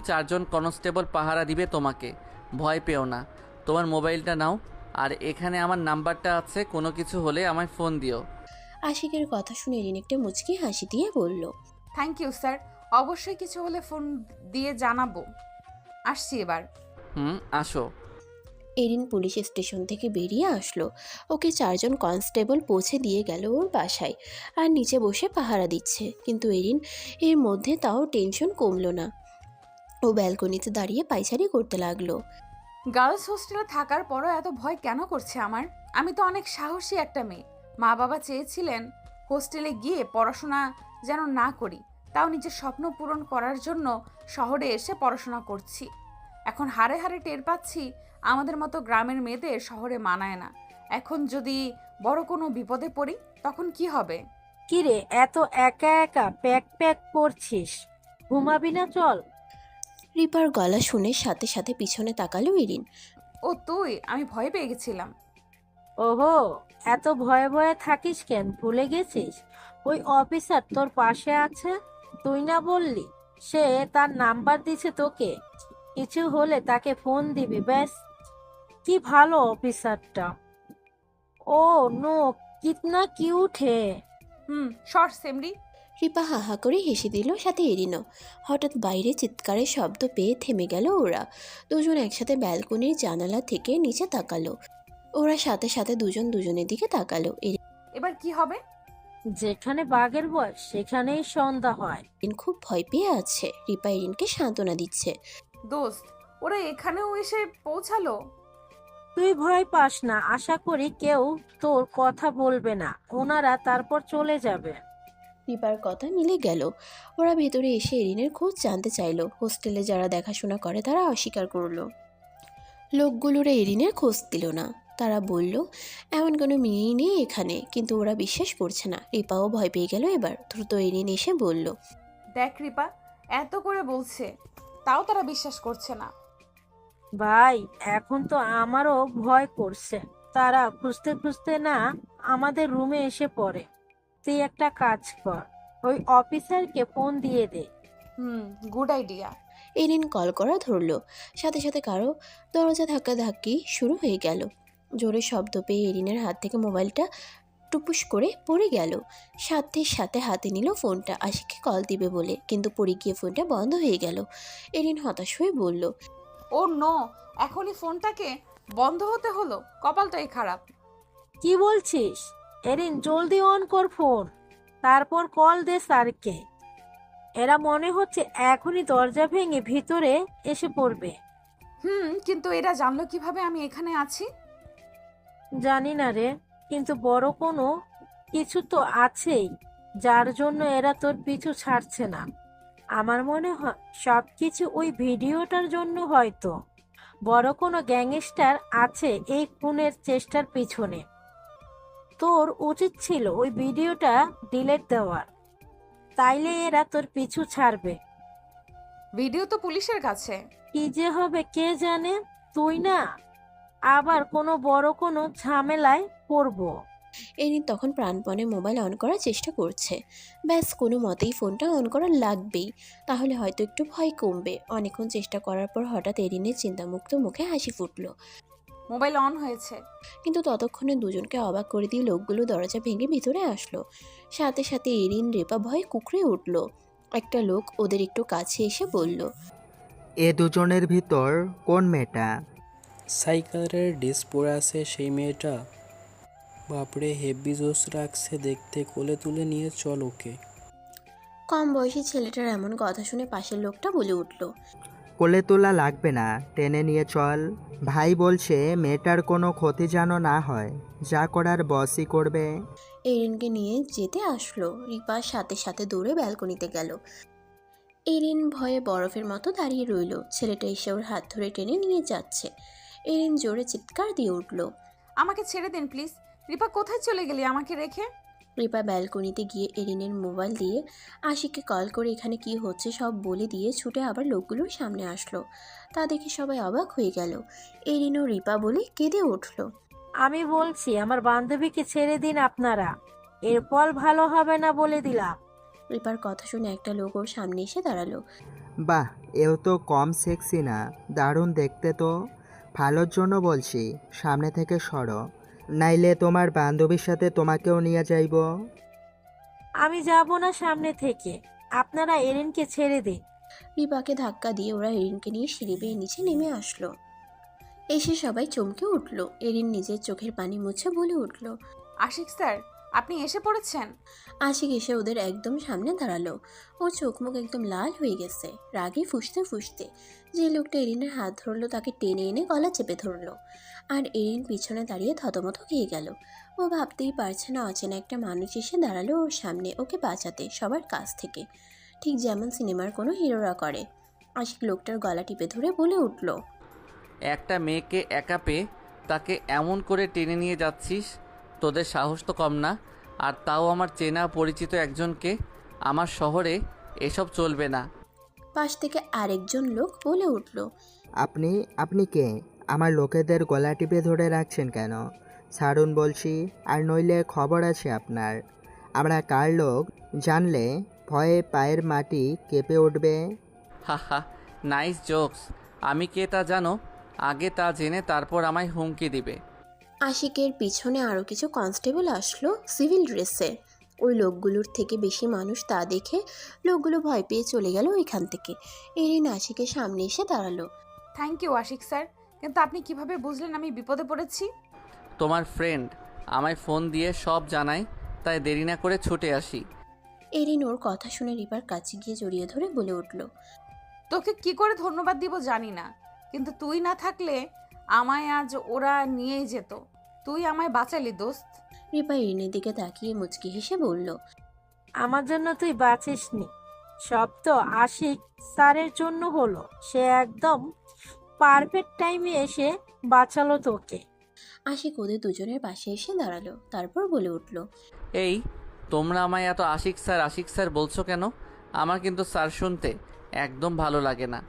4জন কনস্টেবল পাহারা দিবে তোমাকে, ভয় পেও না। তোমার মোবাইলটা নাও, আর এখানে আমার নাম্বারটা আছে, কোনো কিছু হলে আমায় ফোন দিও। আশিকের কথা শুনে এরিন একটা মুচকি হাসি দিয়ে বলল, থ্যাংক ইউ স্যার, অবশ্যই কিছু হলে ফোন দিয়ে জানাবো। আসছি এবার। আসো। এরিন পুলিশ স্টেশন থেকে বেরিয়ে আসলো। ওকে 4জন কনস্টেবল পৌঁছে দিয়ে গেল ওর বাসায়, আর নিচে বসে পাহারা দিচ্ছে। কিন্তু এরিন এর মধ্যে তাও টেনশন কমলো না। ও ব্যালকনিতে দাঁড়িয়ে পায়চারি করতে লাগলো। গার্লস হোস্টেলে থাকার পরও এত ভয় কেন করছে আমার? আমি তো অনেক সাহসী একটা মেয়ে। মা বাবা চেয়েছিলেন হোস্টেলে গিয়ে পড়াশোনা যেন না করি, তাও নিজের স্বপ্ন পূরণ করার জন্য শহরে এসে পড়াশোনা করছি। এখন হাড়ে হাড়ে টের পাচ্ছি আমাদের মতো গ্রামের মেয়েদের শহরে মানায় না। এখন যদি বড় কোনো বিপদে পড়ি তখন কি হবে? কিরে, এত একা একা প্যাক প্যাক করছিস, ঘুমাবি না? চল। রিপার গলা শুনে সাথে সাথে পিছনে তাকালো এরিন। ও তুই? আমি ভয় পেয়ে গেছিলাম। ওহো, এত ভয়ে ভয়ে থাকিস কেন? ভুলে গেছিস ওই অফিসার তোর পাশে আছে? তুই না বললি সে তার নাম্বার দিছে তোকে? কিছু হলে তাকে ফোন দিবি ব্যাস। কি ভালো অফিসারটা। ও নো, কিতনা কিউট হে। শর্ট সেমরি। রিপা হাহা করে হেসে দিল, সাথে এরিনও। হঠাৎ বাইরে চিৎকারের শব্দ পেয়ে থেমে গেল ওরা। দুজন একসাথে ব্যালকনির জানালা থেকে নিচে তাকালো। ওরা সাথে সাথে দুজন দুজনের দিকে তাকালো। এবার কি হবে? যেখানে বাঘের বয়স সেখানেই সন্ধ্যা হয়। এরিন খুব ভয় পেয়ে আছে। রিপা এরিনকে সান্ত্বনা দিচ্ছে। দোস্ত, ওরা এখানেও এসে পৌঁছালো? তুই ভয় পাস না, আশা করি কেউ তোর কথা বলবে না, ওনারা তারপর চলে যাবে। রিপার কথা মিলে গেল। ওরা ভেতরে এসে এরিনের খোঁজ জানতে চাইলো। হোস্টেলে যারা দেখাশোনা করে তারা অস্বীকার করলো। লোকগুলোরা এরিনের খোঁজ দিল না। তারা বলল এমন কোনো মেয়েই নেই এখানে, কিন্তু ওরা বিশ্বাস করছে না। রিপাও ভয় পেয়ে গেল। এবার দ্রুত এরিন এসে বলল, দেখ রিপা, এত করে বলছে তাও তারা বিশ্বাস করছে না। ভাই, এখন তো আমারও ভয় করছে। তারা খুঁজতে খুঁজতে না আমাদের রুমে এসে পড়ে। তুই একটা কাজ কর, ওই অফিসারকে ফোন দিয়ে দে। Good idea. এরিন কল করা ধরলো। সাথে সাথে কারো দরজা ধাক্কাধাক্কি শুরু হয়ে গেল। জোরে শব্দ পেয়ে এরিনের হাত থেকে মোবাইলটা টুপুস করে পড়ে গেল। সাথে সাথে হাতে নিল ফোনটা আশিককে কল দিবে বলে, কিন্তু পড়ে গিয়ে ফোনটা বন্ধ হয়ে গেল। এরিন হতাশ হয়ে বলল, ও নো, এখনই ফোনটাকে বন্ধ হতে হলো, কপালটাই খারাপ। কি বলছিস? এরিন, জলদি অন কর ফোন, তারপর কল দে স্যারকে। এরা মনে হচ্ছে এখনই দরজা ভেঙে ভিতরে এসে পড়বে। কিন্তু এরা জানলো কিভাবে আমি এখানে আছি? জানি না রে, কিন্তু বড় কোনো কিছু তো আছেই যার জন্য এরা তোর পিছু ছাড়ছে না। আমার মনে হয় সবকিছু ওই ভিডিওটার জন্য। হয়তো বড় কোনো গ্যাংস্টার আছে এই খুনের চেষ্টার পিছনে। তোর উচিত ছিল ওই ভিডিওটা ডিলিট দেওয়ার, তাইলে এরা তোর পিছু ছাড়বে। ভিডিও তো পুলিশের কাছে। কি যে হবে কে জানে। তুই না আবার কোনো বড় কোনো ঝামেলায় পড়বো। এরিন তখন প্রাণপণে মোবাইল অন করার চেষ্টা করছে। ব্যাস কোনো মতেই ফোনটা অন করা লাগবেই, তাহলে হয়তো একটু ভয় কমবে। অনেকক্ষণ চেষ্টা করার পর হঠাৎ এরিনের চিন্তামুক্ত মুখে হাসি ফুটলো। মোবাইল অন হয়েছে। কিন্তু ততক্ষণে দুজনকে অবাক করে দিয়ে লোকগুলো দরজা ভেঙে ভিতরে আসলো। সাথে সাথে এরিন রেপা ভয়ে কুঁকড়ে উঠল। একটা লোক ওদের একটু কাছে এসে বলল, এ দুজনের ভিতর কোন মেয়েটা? সাইকেলের ড্রেস পরে আছে সেই মেয়েটা। বাপরে হেভি জোশ রাখছে দেখতে, কোলে তুলে নিয়ে চল ওকে। কম বয়সী ছেলেটার এমন কথা শুনে পাশের লোকটা বলে উঠল, কোলে তোলা লাগবে না, টেনে নিয়ে চল। ভাই বলছে মেয়েটার কোনো ক্ষতি যেন না হয়, যা করার বসই করবে। এরিনকে নিয়ে যেতে আসলো। রিপা সাথে সাথে দৌড়ে ব্যালকনিতে গেল। এরিন ভয়ে বরফের মতো দাঁড়িয়ে রইল। ছেলেটা এসে ওর হাত ধরে টেনে নিয়ে যাচ্ছে। এরিন জোরে চিৎকার দিয়ে উঠল। আমাকে ছেড়ে দিন প্লিজ। রিপা কোথায় চলে গেলি আমাকে রেখে? রিপা ব্যালকনিতে গিয়ে এরিনের মোবাইল দিয়ে আশিককে কল করে এখানে কি হচ্ছে সব বলে দিয়ে ছুটে আবার লোকগুলোর সামনে আসলো। তা দেখে সবাই অবাক হয়ে গেল। এরিন ও রিপা বলে কেঁদে উঠল। আমি বলছি আমার বান্ধবীকে ছেড়ে দিন আপনারা, এরপর ভালো হবে না বলে দিলাম। রিপার কথা শুনে একটা লোক ওর সামনে এসে দাঁড়ালো। বাহ, এও তো কম সেক্সি না, দারুণ দেখতে তো। ভালোর জন্য বলছি, সামনে থেকে সরো, নাইলে তোমার বান্ধবীর সাথে তোমাকেও নিয়ে যাইব। আমি যাব না সামনে থেকে, আপনারা এরিনকে ছেড়ে দিন। রিপাকে ধাক্কা দিয়ে ওরা এরিনকে নিয়ে সিঁড়ি বেয়ে নিচে নেমে আসলো। এসে সবাই চমকে উঠল। এরিন নিজের চোখের পানি মুছে বলে উঠল, আশিক স্যার, আপনি এসে পড়েছেন। আশিক এসে ওদের একদম সামনে দাঁড়ালো। ওর চোখ মুখ একদম লাল হয়ে গেছে, রাগে ফুঁসতে ফুঁসতে। যে লোকটা এরিনের হাত ধরলো তাকে টেনে এনে গলা চেপে ধরলো। আর এরিন পিছনে দাঁড়িয়ে থতমত খেয়ে গেল। ও ভাবতেই পারছে না অচেনা একটা মানুষ এসে দাঁড়ালো ওর সামনে ওকে বাঁচাতে সবার কাছ থেকে, ঠিক যেমন সিনেমার কোনো হিরোরা করে। আশিক লোকটার গলা টিপে ধরে বলে উঠল, একটা মেয়েকে একা পেয়ে তাকে এমন করে টেনে নিয়ে যাচ্ছিস, তোদের সাহস তো কম না। আর তাও আমার চেনা পরিচিত একজনকে। আমার শহরে এসব চলবে না। পাশ থেকে আরেকজন লোক বলে উঠল, আপনি আপনি কে? আমার লোকেদের গলা টিপে ধরে রাখছেন কেন? ছাড়ুন বলছি, আর নইলে খবর আছে আপনার। আমরা কার লোক জানলে ভয়ে পায়ের মাটি কেঁপে উঠবে। হা হা, নাইস জোকস। আমি কে তা জানো? আগে তা জেনে তারপর আমায় হুমকি দিবে। আশিকের পিছনে আরও কিছু কনস্টেবল আসলো সিভিল ড্রেসে। ওই লোকগুলোর থেকে বেশি মানুষ তা দেখে লোকগুলো ভয় পেয়ে চলে গেল ওইখান থেকে। এরিন আশিকের সামনে এসে দাঁড়ালো। থ্যাংক ইউ আশিক স্যার, কিন্তু আপনি কিভাবে বুঝলেন আমি বিপদে পড়েছি? তোমার ফ্রেন্ড আমায় ফোন দিয়ে সব জানায়, তাই দেরি না করে ছুটে আসি। এরিন ওর কথা শুনে রিপার কাছে গিয়ে জড়িয়ে ধরে বলে উঠল, তোকে কি করে ধন্যবাদ দিব জানি না, কিন্তু তুই না থাকলে আমায় আজ ওরা নিয়েই যেত। তুই আমায় বাঁচালি দোস্ত। রিপা এরিনের দিকে তাকিয়ে মুচকি হেসে বলল, আমার জন্য তুই বাঁচিসনি, সব তো আশিক স্যারের জন্য হলো। সে একদম পারফেক্ট টাইমে এসে বাঁচালো তোকে। আশিক ওদের দুজনের পাশে এসে দাঁড়ালো। তারপর বলে উঠল, এই, তোমরা আমায় এত আশিক স্যার বলছো কেন? আমার কিন্তু স্যার শুনতে একদম ভালো লাগে না।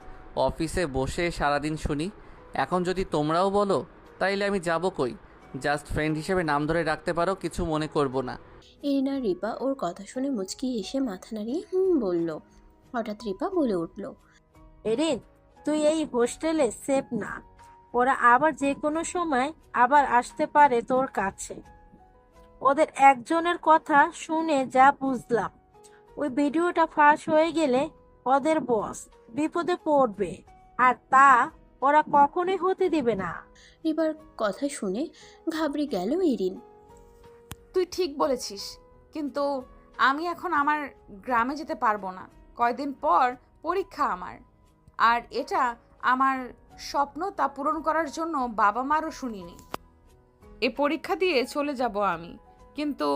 অফিসে বসে সারাদিন শুনি, এখন যদি তোমরাও বলো তাইলে আমি যাব কই? জাস্ট ফ্রেন্ড হিসেবে নাম ধরে রাখতে পারো, কিছু মনে করব না। এরিন আর রিপা ওর কথা শুনে মুচকি হেসে মাথা নাড়িয়ে বলল। হঠাৎ রিপা বলে উঠল, এরিন, তুই এই হোস্টেলে সেফ না, ওরা আবার যে কোনো সময় আবার আসতে পারে তোর কাছে। ওদের একজনের কথা শুনে যা বুঝলাম, ওই ভিডিওটা ফাঁস হয়ে গেলে ওদের বস বিপদে পড়বে, আর তা ওরা কখনোই হতে দিবে না। রিপার কথা শুনে ঘাবড়ে গেল এরিন। তুই ঠিক বলেছিস, কিন্তু আমি এখন আমার গ্রামে যেতে পারবো না। কয়দিন পর পরীক্ষা আমার, আর এটা আমার স্বপ্ন, তা পূরণ করার জন্য বাবা মারও শুনিনি। এ পরীক্ষা দিয়ে চলে যাব আমি, কিন্তু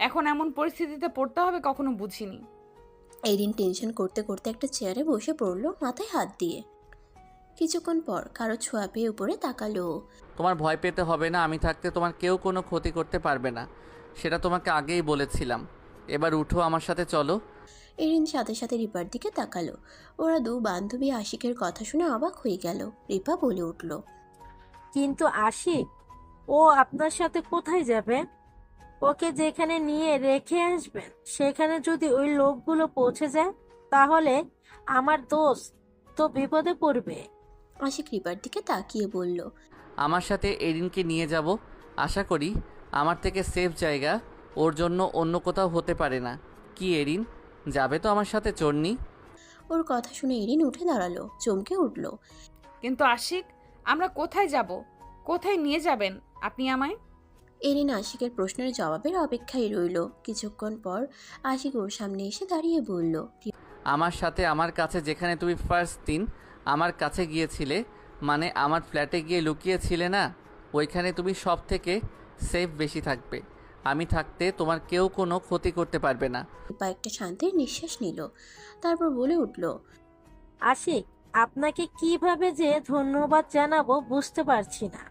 এখন এমন পরিস্থিতিতে পড়তে হবে কখনো বুঝিনি। এরিন টেনশন করতে করতে একটা চেয়ারে বসে পড়লো মাথায় হাত দিয়ে। কিছুক্ষণ পর কারো ছোঁয়া পেয়ে উপরে তাকালো। তোমার ভয় পেতে হবে না, আমি থাকতে তোমার কেউ কোনো ক্ষতি করতে পারবে না, সেটা তোমাকে আগেই বলেছিলাম। এবার উঠো, আমার সাথে চলো। এরিন সাথে সাথে রিপার দিকে তাকালো। ওরা দু বান্ধবী আশিকের কথা শুনে অবাক হয়ে গেল। রিপা বলে উঠল, কিন্তু আশিক, ও আপনার সাথে কোথায় যাবে? ওকে যেখানে নিয়ে রেখে আসবেন সেখানে যদি ওই লোকগুলো পৌঁছে যায় তাহলে আমার দোস্ত তো বিপদে পড়বে। আশিক রিপার দিকে তাকিয়ে বলল, আমার সাথে এরিনকে নিয়ে যাব। আশা করি আমার থেকে সেফ জায়গা ওর জন্য অন্য কোথাও হতে পারে না। কি এরিন, যাবে তো আমার সাথে চড়নি? ওর কথা শুনে এরিন উঠে দাঁড়ালো, চমকে উঠল। কিন্তু আশিক, আমরা কোথায় যাব? কোথায় নিয়ে যাবেন আপনি আমায়? এরিন আশিকের প্রশ্নের জবাবের অপেক্ষায় রইল। কিছুক্ষণ পর আশিক ওর সামনে এসে দাঁড়িয়ে বলল, আমার সাথে আমার কাছে, যেখানে তুমি ফার্স্ট দিন আমার কাছে গিয়েছিলে, মানে আমার ফ্ল্যাটে গিয়ে লুকিয়েছিলে না, ওইখানে তুমি সব থেকে সেফ বেশি থাকবে। আমি থাকতে তোমার কেউ কোনো ক্ষতি করতে পারবে না। রিপা একটা শান্তির নিঃশ্বাস নিল, তারপর বলে উঠল, আশিক, আপনাকে কিভাবে যে ধন্যবাদ জানাবো বুঝতে পারছি না।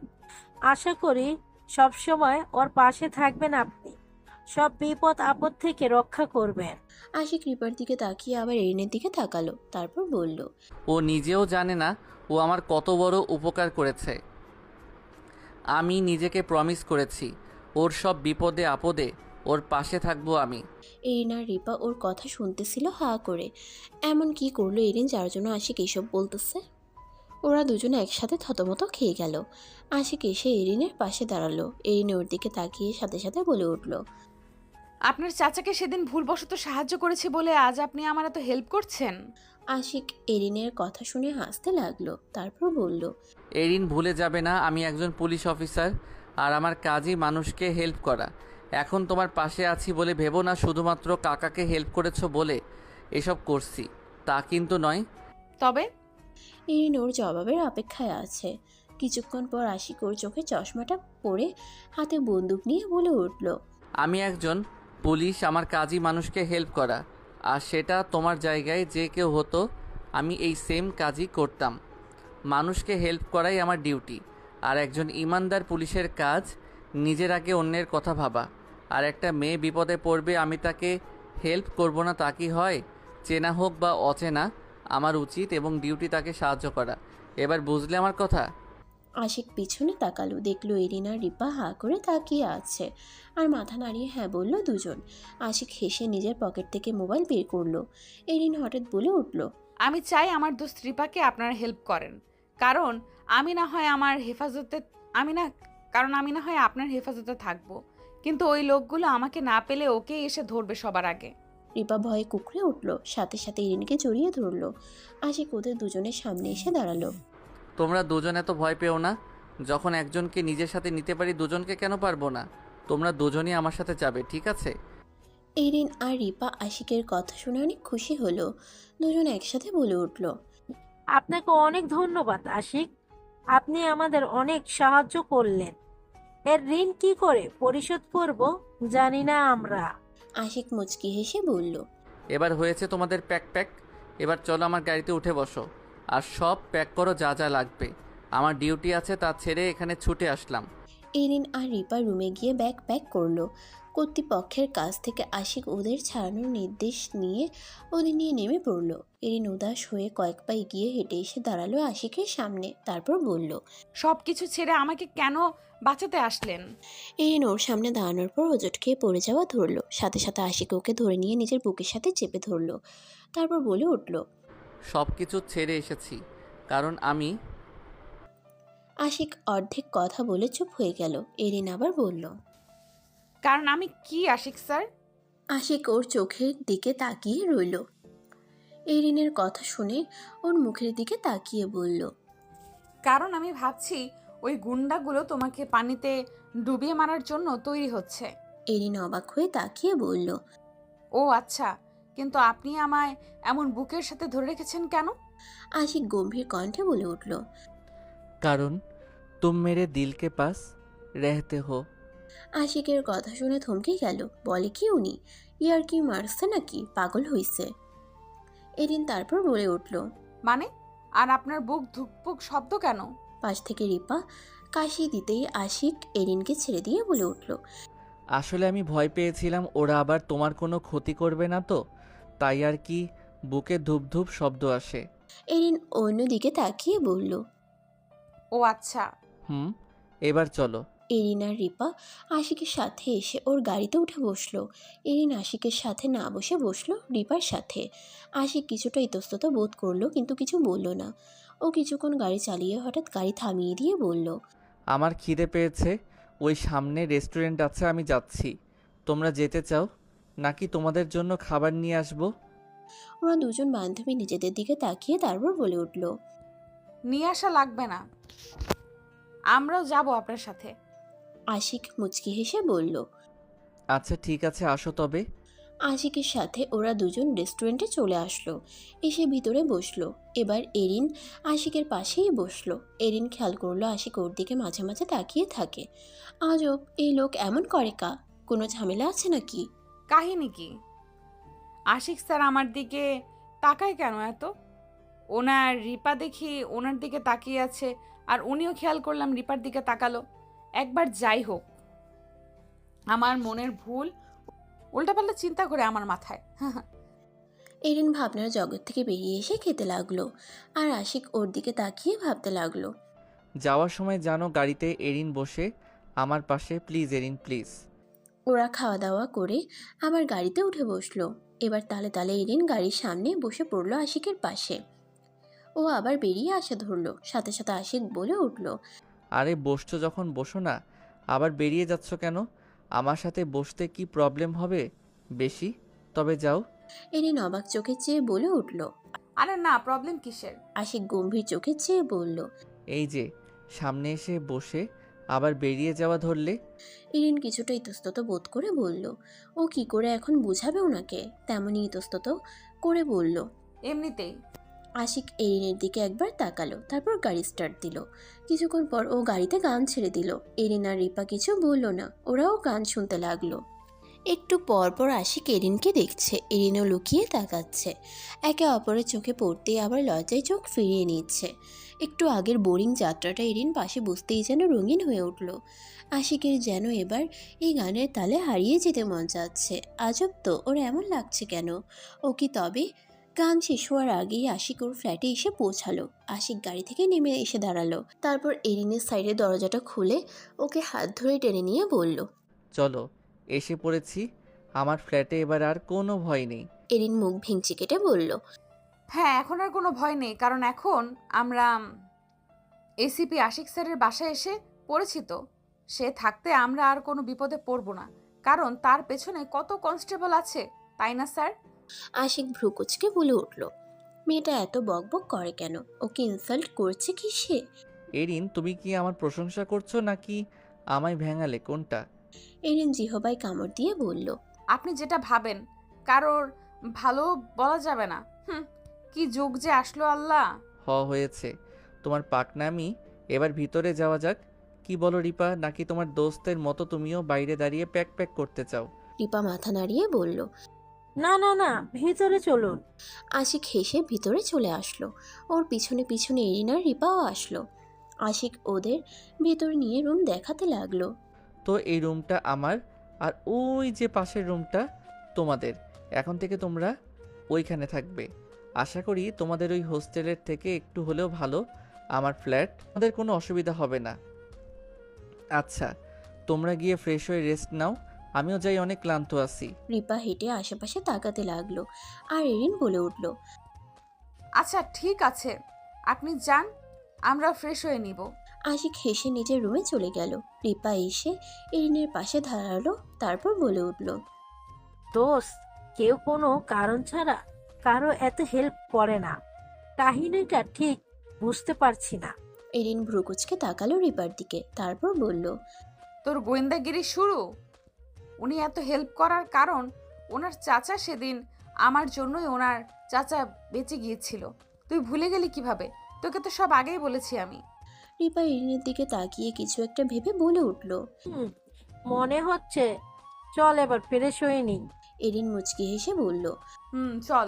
আশা করি সব সময় ওর পাশে থাকবেন আপনি, সব বিপদ আপদ থেকে রক্ষা করবেন। আশিক রিপার দিকে তাকিয়ে আবার এরিনের দিকে তাকালো, তারপর বলল, ও নিজেও জানে না ও আমার কত বড় উপকার করেছে। আমি নিজেকে প্রমিস করেছি ওর সব বিপদে আপদে ওর পাশে থাকবো আমি। এরিন আর রিপা ওর কথা শুনতেছিল হা করে। এমন কি করলো এরিন যার জন্য আশিক এইসব বলতেছে? ওরা দুজনে একসাথে থতমত খেয়ে গেল। আশিক এসে এরিনের পাশে দাঁড়ালো। এরিন ওর দিকে তাকিয়ে সাথে সাথে বলে উঠল, আপনার চাচাকে সেদিন ভুলবশত সাহায্য করেছি বলে আজ আপনি আমার এত হেল্প করছেন? আশিক এরিনের কথা শুনে হাসতে লাগলো, তারপর বলল, এরিন, ভুলে যাবে না আমি একজন পুলিশ অফিসার আর আমার কাজই মানুষকে হেল্প করা। এখন তোমার পাশে আছি বলে ভেবো না শুধুমাত্র কাকাকে হেল্প করেছো বলে এসব করছি, তা কিন্তু নয়। তবে এরিন ওর জবাবের অপেক্ষায় আছে। কিছুক্ষণ পর আশিক ওর চোখে চশমাটা পরে হাতে বন্দুক নিয়ে বলে উঠল, আমি একজন পুলিশ, আমার কাজই মানুষকে হেল্প করা। আর সেটা তোমার জায়গায় যে কেউ হতো আমি এই সেম কাজই করতাম। মানুষকে হেল্প করাই আমার ডিউটি। আর একজন ইমানদার পুলিশের কাজ নিজের আগে অন্যের কথা ভাবা। আর একটা মেয়ে বিপদে পড়বে আমি তাকে হেল্প করব না তা কি হয়? চেনা হোক বা অচেনা, আমার উচিত এবং ডিউটি তাকে সাহায্য করা। এবার বুঝলে আমার কথা? আশিক পিছনে তাকালো, দেখলো এরিন আর রিপা হা করে তাকিয়ে আছে আর মাথা নাড়িয়ে হ্যাঁ বলল দুজন। আশিক হেসে নিজের পকেট থেকে মোবাইল বের করলো। এরিন হঠাৎ বলে উঠল, আমি চাই আমার দোস্ত রিপাকে আপনারা হেল্প করেন, কারণ আমি না হয় আপনার হেফাজতে থাকবো, কিন্তু ওই লোকগুলো আমাকে না পেলে ওকে এসে ধরবে সবার আগে। রিপা ভয়ে কুকড়ে উঠল, সাথে সাথে এরিনকে জড়িয়ে ধরলো। আশিক ওদের দুজনের সামনে এসে দাঁড়ালো। তোমরা দুজন এত ভয় পেও না। যখন একজনকে নিজের সাথে নিতে পারি দুজনকে কেন পারবো না? তোমরা দুজনই আমার সাথে যাবে, ঠিক আছে? এরিন আর রিপা আশিকের কথা শুনে অনেক খুশি হলো। দুজন একসাথে বলে উঠল, আপনাকে অনেক ধন্যবাদ আশিক, আপনি আমাদের অনেক সাহায্য করলেন। এর ঋণ কি করে পরিশোধ করব জানি না আমরা। আশিক মুচকি হেসে বলল, এবার হয়েছে তোমাদের প্যাক। এবার চলো আমার গাড়িতে উঠে বসো আর সব প্যাক করো যা যা লাগবে। আমার ডিউটি আছে, তা ছেড়ে এখানে ছুটে আসলাম। এরিন আর রিপা রুমে গিয়ে ব্যাগ প্যাক করলো। কর্তৃপক্ষের কাছ থেকে আশিক ওদের ছাড়ানোর নির্দেশ নিয়ে ওদের নিয়ে নেমে পড়লো। এরিন উদাস হয়ে কয়েক পা এগিয়ে হেঁটে এসে দাঁড়ালো আশিকের সামনে, তারপর বলল, সব কিছু ছেড়ে আমাকে কেন বাঁচাতে আসলেন? এরিন ওর সামনে দাঁড়ানোর পর হোঁচট খেয়ে পড়ে যাওয়া ধরলো। সাথে সাথে আশিক ওকে ধরে নিয়ে নিজের বুকের সাথে চেপে ধরলো, তারপর বলে উঠল, সব কিছু ছেড়ে এসেছি কারণ আমি। আশিক অর্ধেক কথা বলে চুপ হয়ে গেল। এরিন আবার বলল, কারণ আমি কি আশিক স্যার? আশিক ওর চোখের দিকে তাকিয়ে রইল। এরিনের কথা শুনে ওর মুখের দিকে তাকিয়ে বলল, কারণ আমি ভাবছি ওই গুন্ডাগুলো তোমাকে পানিতে ডুবিয়ে মারার জন্য তৈরি হচ্ছে। এরিন অবাক হয়ে তাকিয়ে বলল, ও আচ্ছা, কিন্তু আপনি আমায় এমন বুকের সাথে ধরে রেখেছেন কেন? আশিক গম্ভীর কণ্ঠে বলে উঠল, কারণ তুম মেরে দিল কে পাস রেহতে হো। আশিকের কথা শুনে থমকে গেল। বলে কি উনি? ইয়ার কি মারছে নাকি? পাগল হইছে। এরিন তারপর বলে উঠল, মানে? আর আপনার বুক ধুকপুক শব্দ কেন? পাশ থেকে রিপা কাশি দিতেই আশিক এরিনকে ছেড়ে দিয়ে বলে উঠল, আসলে আমি ভয় পেয়েছিলাম ওরা আবার তোমার কোনো ক্ষতি করবে না তো, তাই আর কি বুকে ধূপ ধূপ শব্দ আসে। এরিন অন্যদিকে তাকিয়ে বলল, ও আচ্ছা। এবার চলো। এরিন আর রিপা আশিকের সাথে এসে ওর গাড়িতে উঠে বসলো। এরিন আশিকের সাথে না বসে বসলো রিপার সাথে। আশিক কিছুটা ইতস্তত বোধ করলো, কিন্তু কিছু বলল না। ও কিছুক্ষণ গাড়ি চালিয়ে হঠাৎ গাড়ি থামিয়ে দিয়ে বলল, আমার খিদে পেয়েছে, ওই সামনে রেস্টুরেন্ট আছে, আমি যাচ্ছি। তোমরা যেতে চাও নাকি তোমাদের জন্য খাবার নিয়ে আসবো? ওরা দুজন বান্ধবী নিজেদের দিকে তাকিয়ে তারপর বলে উঠল, নিয়ে আসা লাগবে না, আমরাও যাব আপনার সাথে। আশিক মুচকি হেসে বলল। আচ্ছা ঠিক আছে, আসো তবে। আশিকের সাথে ওরা দুজন রেস্টুরেন্টে চলে আসলো। এসে ভিতরে বসলো। এবার এরিন আশিকের পাশেই বসলো। এরিন খেয়াল করলো আশিক ওর দিকে মাঝে মাঝে তাকিয়ে থাকে। আজব, এই লোক এমন করে কা? কোনো ঝামেলা আছে নাকি? কাহিনী কি? আশিক স্যার আমার দিকে তাকায় কেন এত? ওনার রিপা দেখি ওনার দিকে তাকিয়ে আছে, আর উনিও খেয়াল করলাম রিপার দিকে তাকালো। একবার যাই হোক, আমার মনের ভুল উল্টাপাল্টা চিন্তা করে আমার মাথায়। এরিন ভাবনার জগৎ থেকে বেরিয়ে এসে খেতে লাগলো, আর আশিক ওর দিকে তাকিয়ে ভাবতে লাগলো। যাওয়ার সময় জানো গাড়িতে এরিন বসে আমার পাশে, প্লিজ এরিন প্লিজ। ওরা খাওয়া দাওয়া করে আবার গাড়িতে উঠে বসলো। এবার তালে তালে এরিন গাড়ির সামনে বসে পড়লো আশিকের পাশে। ও আবার বেরিয়ে আসা ধরলো। সাথে সাথে আশিক বলে উঠল, আরে বসছো যখন বসো না, আবার বেরিয়ে যাচ্ছ কেন? আমার সাথে বসতে কি প্রবলেম হবে বেশি? তবে যাও। এরিন অবাক চোখে চেয়ে বলে উঠল। আরে না, প্রবলেম কিসের? আশিক গম্ভীর চোখে চেয়ে বলল। এই যে সামনে এসে বসে আবার বেরিয়ে যাওয়া ধরলে। এরিন কিছুটা ইতস্তত বোধ করে বলল। ও কি করে এখন বুঝাবে ওনাকে? তেমনই ইতস্তত করে বলল, এমনিতেই। আশিক এরিনের দিকে একবার তাকালো, তারপর গাড়ি স্টার্ট দিল। কিছুক্ষণ পর ও গাড়িতে গান ছেড়ে দিল। এরিন আর রিপা কিছু বলল না, ওরাও গান শুনতে লাগলো। একটু পর পর আশিক এরিনকে দেখছে, এরিনও লুকিয়ে তাকাচ্ছে। একে অপরের চোখে পড়তেই আবার লজ্জায় চোখ ফিরিয়ে নিচ্ছে। একটু আগের বোরিং যাত্রাটা এরিন পাশে বসতেই যেন রঙিন হয়ে উঠল। আশিকের যেন এবার এই গানের তালে হারিয়ে যেতে মন চাচ্ছে। আজব তো, ওর এমন লাগছে কেন? ও কি তবে? গান শেষ হওয়ার আগেই আশিক ওর ফ্ল্যাটে এসে পৌঁছালো। আশিক গাড়ি থেকে নেমে এসে দাঁড়ালো। তারপর এরিনের সাইডের দরজাটা খুলে ওকে হাত ধরে টেনে নিয়ে বলল, চলো, এসে পড়েছি আমার ফ্ল্যাটে, এবার আর কোনো ভয় নেই। এরিন মুখ ভেঙচি কেটে বলল, হ্যাঁ, এখন আর কোনো ভয় নেই, কারণ এখন আমরা এসিপি আশিক স্যারের বাসায় এসে পড়েছি। তো সে থাকতে আমরা আর কোনো বিপদে পড়ব না, কারণ তার পেছনে কত কনস্টেবল আছে, তাই না স্যার? আশিক ভ্রুকুচকে বলে উঠল, মেয়েটা এত বকবক করে কেন? ওকে ইনসাল্ট করছে কি সে? এরিন, তুমি কি আমার প্রশংসা করছো নাকি আমায় ভেঙালে, কোনটা? এরিন জিহবাই কামড় দিয়ে বলল, আপনি যেটা ভাবেন, কারোর ভালো বলা যাবে না। কি যুগ যে আসলো আল্লাহ। হয়েছে তোমার পাকনামি, এবার ভিতরে যাওয়া যাক। কি বলো রিপা, নাকি তোমার দোস্তের মতো তুমিও বাইরে দাঁড়িয়ে প্যাক প্যাক করতে চাও? রিপা মাথা নাড়িয়ে বলল, না না না, ভিতরে চলুন। আশিক হেসে ভিতরে চলে আসলো। ওর পিছনে পিছনে এরিন আর রিপাও আসলো। আশিক ওদের ভেতর নিয়ে রুম দেখাতে লাগলো। তো এই রুমটা আমার, আর ওই যে পাশের রুমটা তোমাদের। এখন থেকে তোমরা ওইখানে থাকবে। আশা করি তোমাদের ওই হোস্টেলের থেকে একটু হলেও ভালো আমার ফ্ল্যাট, তোমাদের কোনো অসুবিধা হবে না। আচ্ছা, তোমরা গিয়ে ফ্রেশ হয়ে রেস্ট নাও, আমিও যাই, অনেক ক্লান্ত আছি। রিপা হেঁটে আশেপাশে তাকাতে লাগলো, আর এরিন বলে উঠল, আচ্ছা ঠিক আছে, আপনি যান, আমরা ফ্রেশ হয়ে নিব। আশিক হেসে নিজের রুমে চলে গেল। রিপা এসে এরিনের পাশে দাঁড়ালো, তারপর বলে উঠল, দোস্ত, কেউ কোনো কারণ ছাড়া কারো এত হেল্প করে না। কাহিনীটা ঠিক বুঝতে পারছি না। এরিন ভ্রুকুচকে তাকালো রিপার দিকে, তারপর বলল, তোর গোয়েন্দাগিরি শুরু? উনি এত হেল্প করার কারণ ওনার চাচা সেদিন আমার জন্যই ওনার চাচা বেঁচে গিয়েছিল। তুই ভুলে গেলি কিভাবে? তোকে তো সব আগেই বলেছি আমি। রিপা এরিনের দিকে তাকিয়ে কিছু একটা ভেবে বলে উঠল, মনে হচ্ছে চল এবার ফ্রেশ হয়ে নিই। এরিন মুচকি হেসে বলল, চল।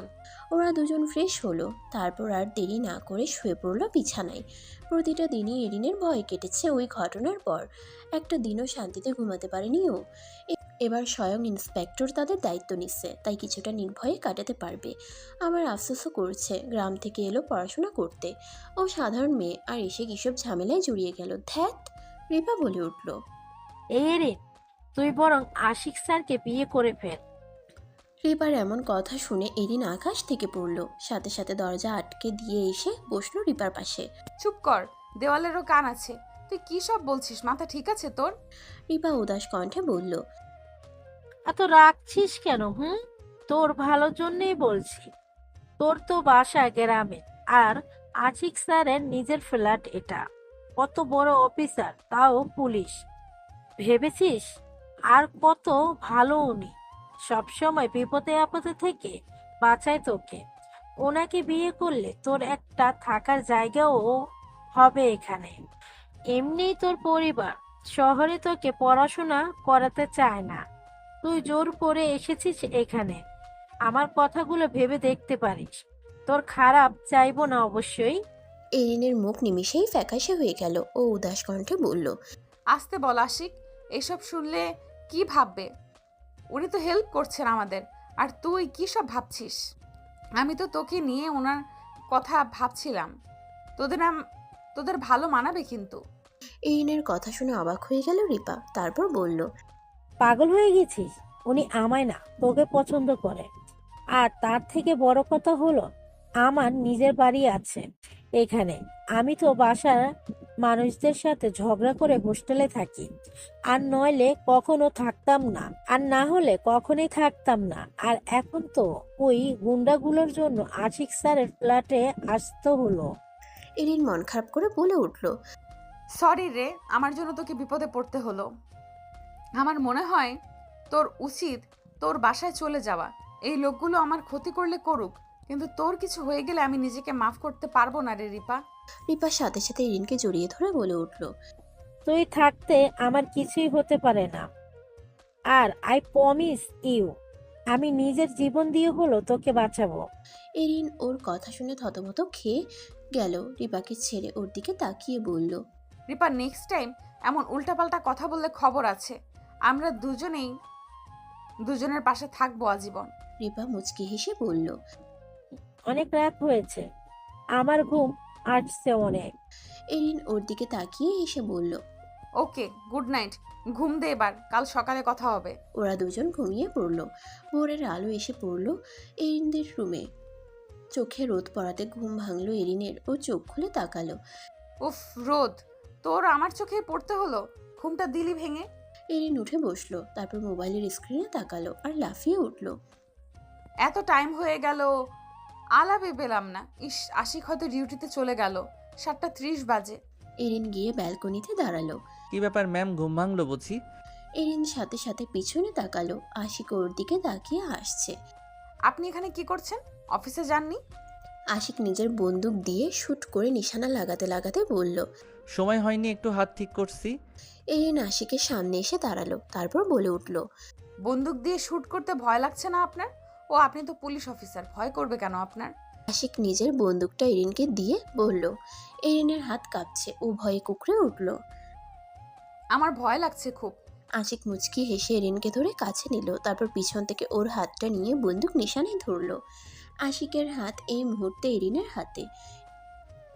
ওরা দুজন ফ্রেশ হলো। তারপর আর দেরি না করে শুয়ে পড়লো বিছানায়। প্রতিটা দিনই এরিনের ভয় কেটেছে ওই ঘটনার পর। একটা দিনও শান্তিতে ঘুমাতে পারেনি ও। এবার স্বয়ং ইন্সপেক্টর তাদের দায়িত্ব নিচ্ছে, তাই কিছুটা নির্ভয়ে কাটাতে পারবে। আমার আফসোসও করছে, গ্রাম থেকে এলো পড়াশোনা করতে। ও সাধারণ মেয়ে, আর এসে কিসব ঝামেলায় জড়িয়ে গেল। ধ্যাত, রিপা বলে উঠল। এই রে, তুই বরং আশিক স্যারকে বিয়ে করে ফেল। রিপার এমন কথা শুনে এরিন আকাশ থেকে পড়ল, সাথে সাথে দরজা আটকে দিয়ে এসে বসলো রিপার পাশে। চুপ কর, দেওয়ালেরও কান আছে। তুই কি সব বলছিস? মাথা ঠিক আছে তোর? রিপা উদাস কণ্ঠে বলল। এত রাখছিস কেন? তোর ভালোর জন্যই বলছি। তোর তো বাসা গ্রামে, আর আশিক স্যারের নিজের ফ্ল্যাট এটা। কত বড় অফিসার, তাও পুলিশ। ভেবেছিস আর কত ভালো উনি, সবসময় বিপদে আপদে থেকে বাঁচায় তোকে। ওনাকে বিয়ে করলে তোর একটা থাকার জায়গাও হবে এখানে। এমনিই তোর পরিবার শহরে তোকে পড়াশোনা করাতে চায় না, তুই জোর করে এসেছিস এখানে। আমার কথাগুলো ভেবে দেখতে পারিস, তোর খারাপ চাইবো না অবশ্যই। এরিনের মুখ নিমিষেই ফ্যাকাশে হয়ে গেল। ও উদাস কণ্ঠে বলল। আসতে বল আশিক, এসব শুনলে কি ভাববে? উনি তো হেল্প করছেন আমাদের, আর তুই কি সব ভাবছিস? আমি তো তোকে নিয়ে ওনার কথা ভাবছিলাম। তোদের ভালো মানাবে কিন্তু। এরিনের কথা শুনে অবাক হয়ে গেল রিপা, তারপর বলল। পাগল হয়ে গেছিস? উনি আমায় না, তোকে পছন্দ করে। আর তার থেকে বড় কথা হলো, আমার নিজের বাড়ি আছে এখানে। আমি তো বাসার মানুষদের সাথে ঝগড়া করে হোস্টেলে থাকি, আর নইলে কখনো থাকতাম না, আর না হলে কখনোই থাকতাম না। আর এখন তো ওই গুন্ডাগুলোর জন্য আশিক স্যারের ফ্ল্যাটে আসতে হলো। এরিন মন খারাপ করে বলে উঠল। সরি রে, আমার জন্য তোকে বিপদে পড়তে হলো। আমার মনে হয় তোর উচিত তোর বাসায় চলে যাওয়া। এই লোকগুলো আমার ক্ষতি করলে করুক, কিন্তু তোর কিছু হয়ে গেলে আমি নিজেকে মাফ করতে পারবো না রে রিপা। রিপার সাথে সাথে এরিনকে জড়িয়ে ধরে বলে উঠল। তুই থাকতে আমার কিছুই হতে পারে না, আর আই প্রমিস ইউ, আমি নিজের জীবন দিয়ে হলো তোকে বাঁচাবো। এরিন ওর কথা শুনে থতমত খেয়ে গেল। রিপাকে ছেড়ে ওর দিকে তাকিয়ে বলল। রিপা, নেক্সট টাইম এমন উল্টাপাল্টা কথা বললে খবর আছে। আমরা দুজনের পাশে থাকবো আজীবন। রিপা মুচকি হেসে বলল। অনেক রাত হয়েছে, আমার ঘুম আসছে অনেক। এরিন ওর দিকে তাকিয়ে হেসে বলল। ওকে, গুড নাইট। ঘুম দে এবার, কাল সকালে কথা হবে। ওরা দুজন ঘুমিয়ে পড়ল। ভোরের আলো এসে পড়ল এরিনদের রুমে। চোখে রোদ পড়াতে ঘুম ভাঙল এরিনের। ও চোখ খুলে তাকালো। উফ, রোদ তোর আমার চোখে পড়তে হলো? ঘুমটা দিলি ভেঙে। এরিন উঠে বসলো, তারপর মোবাইলের স্ক্রিনে তাকালো আর লাফিয়ে উঠল। এত টাইম হয়ে গেল, আলাপে পেলাম না। ইস, আশিক হয়তো ডিউটিতে চলে গেল। 7:30 বাজে। এরিন গিয়ে ব্যালকনিতে দাঁড়ালো। কি ব্যাপার ম্যাম, ঘুম ভাঙলো বুঝি? এরিন সাথে সাথে পিছনে তাকালো। আশিক ওর দিকে তাকিয়ে হাসছে। আপনি এখানে কি করছেন? অফিসে যাননি? আশিক নিজের বন্দুক দিয়ে শুট করে নিশানা লাগাতে লাগাতে বলল। সময় হয়নি, একটু হাত ঠিক করছি। এরিন আশিকের সামনে এসে দাঁড়ালো, তারপর বলে উঠল। বন্দুক দিয়ে শুট করতে ভয় লাগছে না আপনার? ও আপনি তো পুলিশ অফিসার, ভয় করবে কেন আপনার? আশিক নিজের বন্দুকটা এরিনকে দিয়ে বলল। এরিনের হাত কাঁপছে, ও ভয়ে কুকড়ে উঠল। আমার ভয় লাগছে খুব। আশিক মুচকি হেসে এরিনকে ধরে কাছে নিল, তারপর পিছন থেকে ওর হাতটা নিয়ে বন্দুক নিশানায় ধরল। আশিকের হাত এই মুহূর্তে এরিনের হাতে।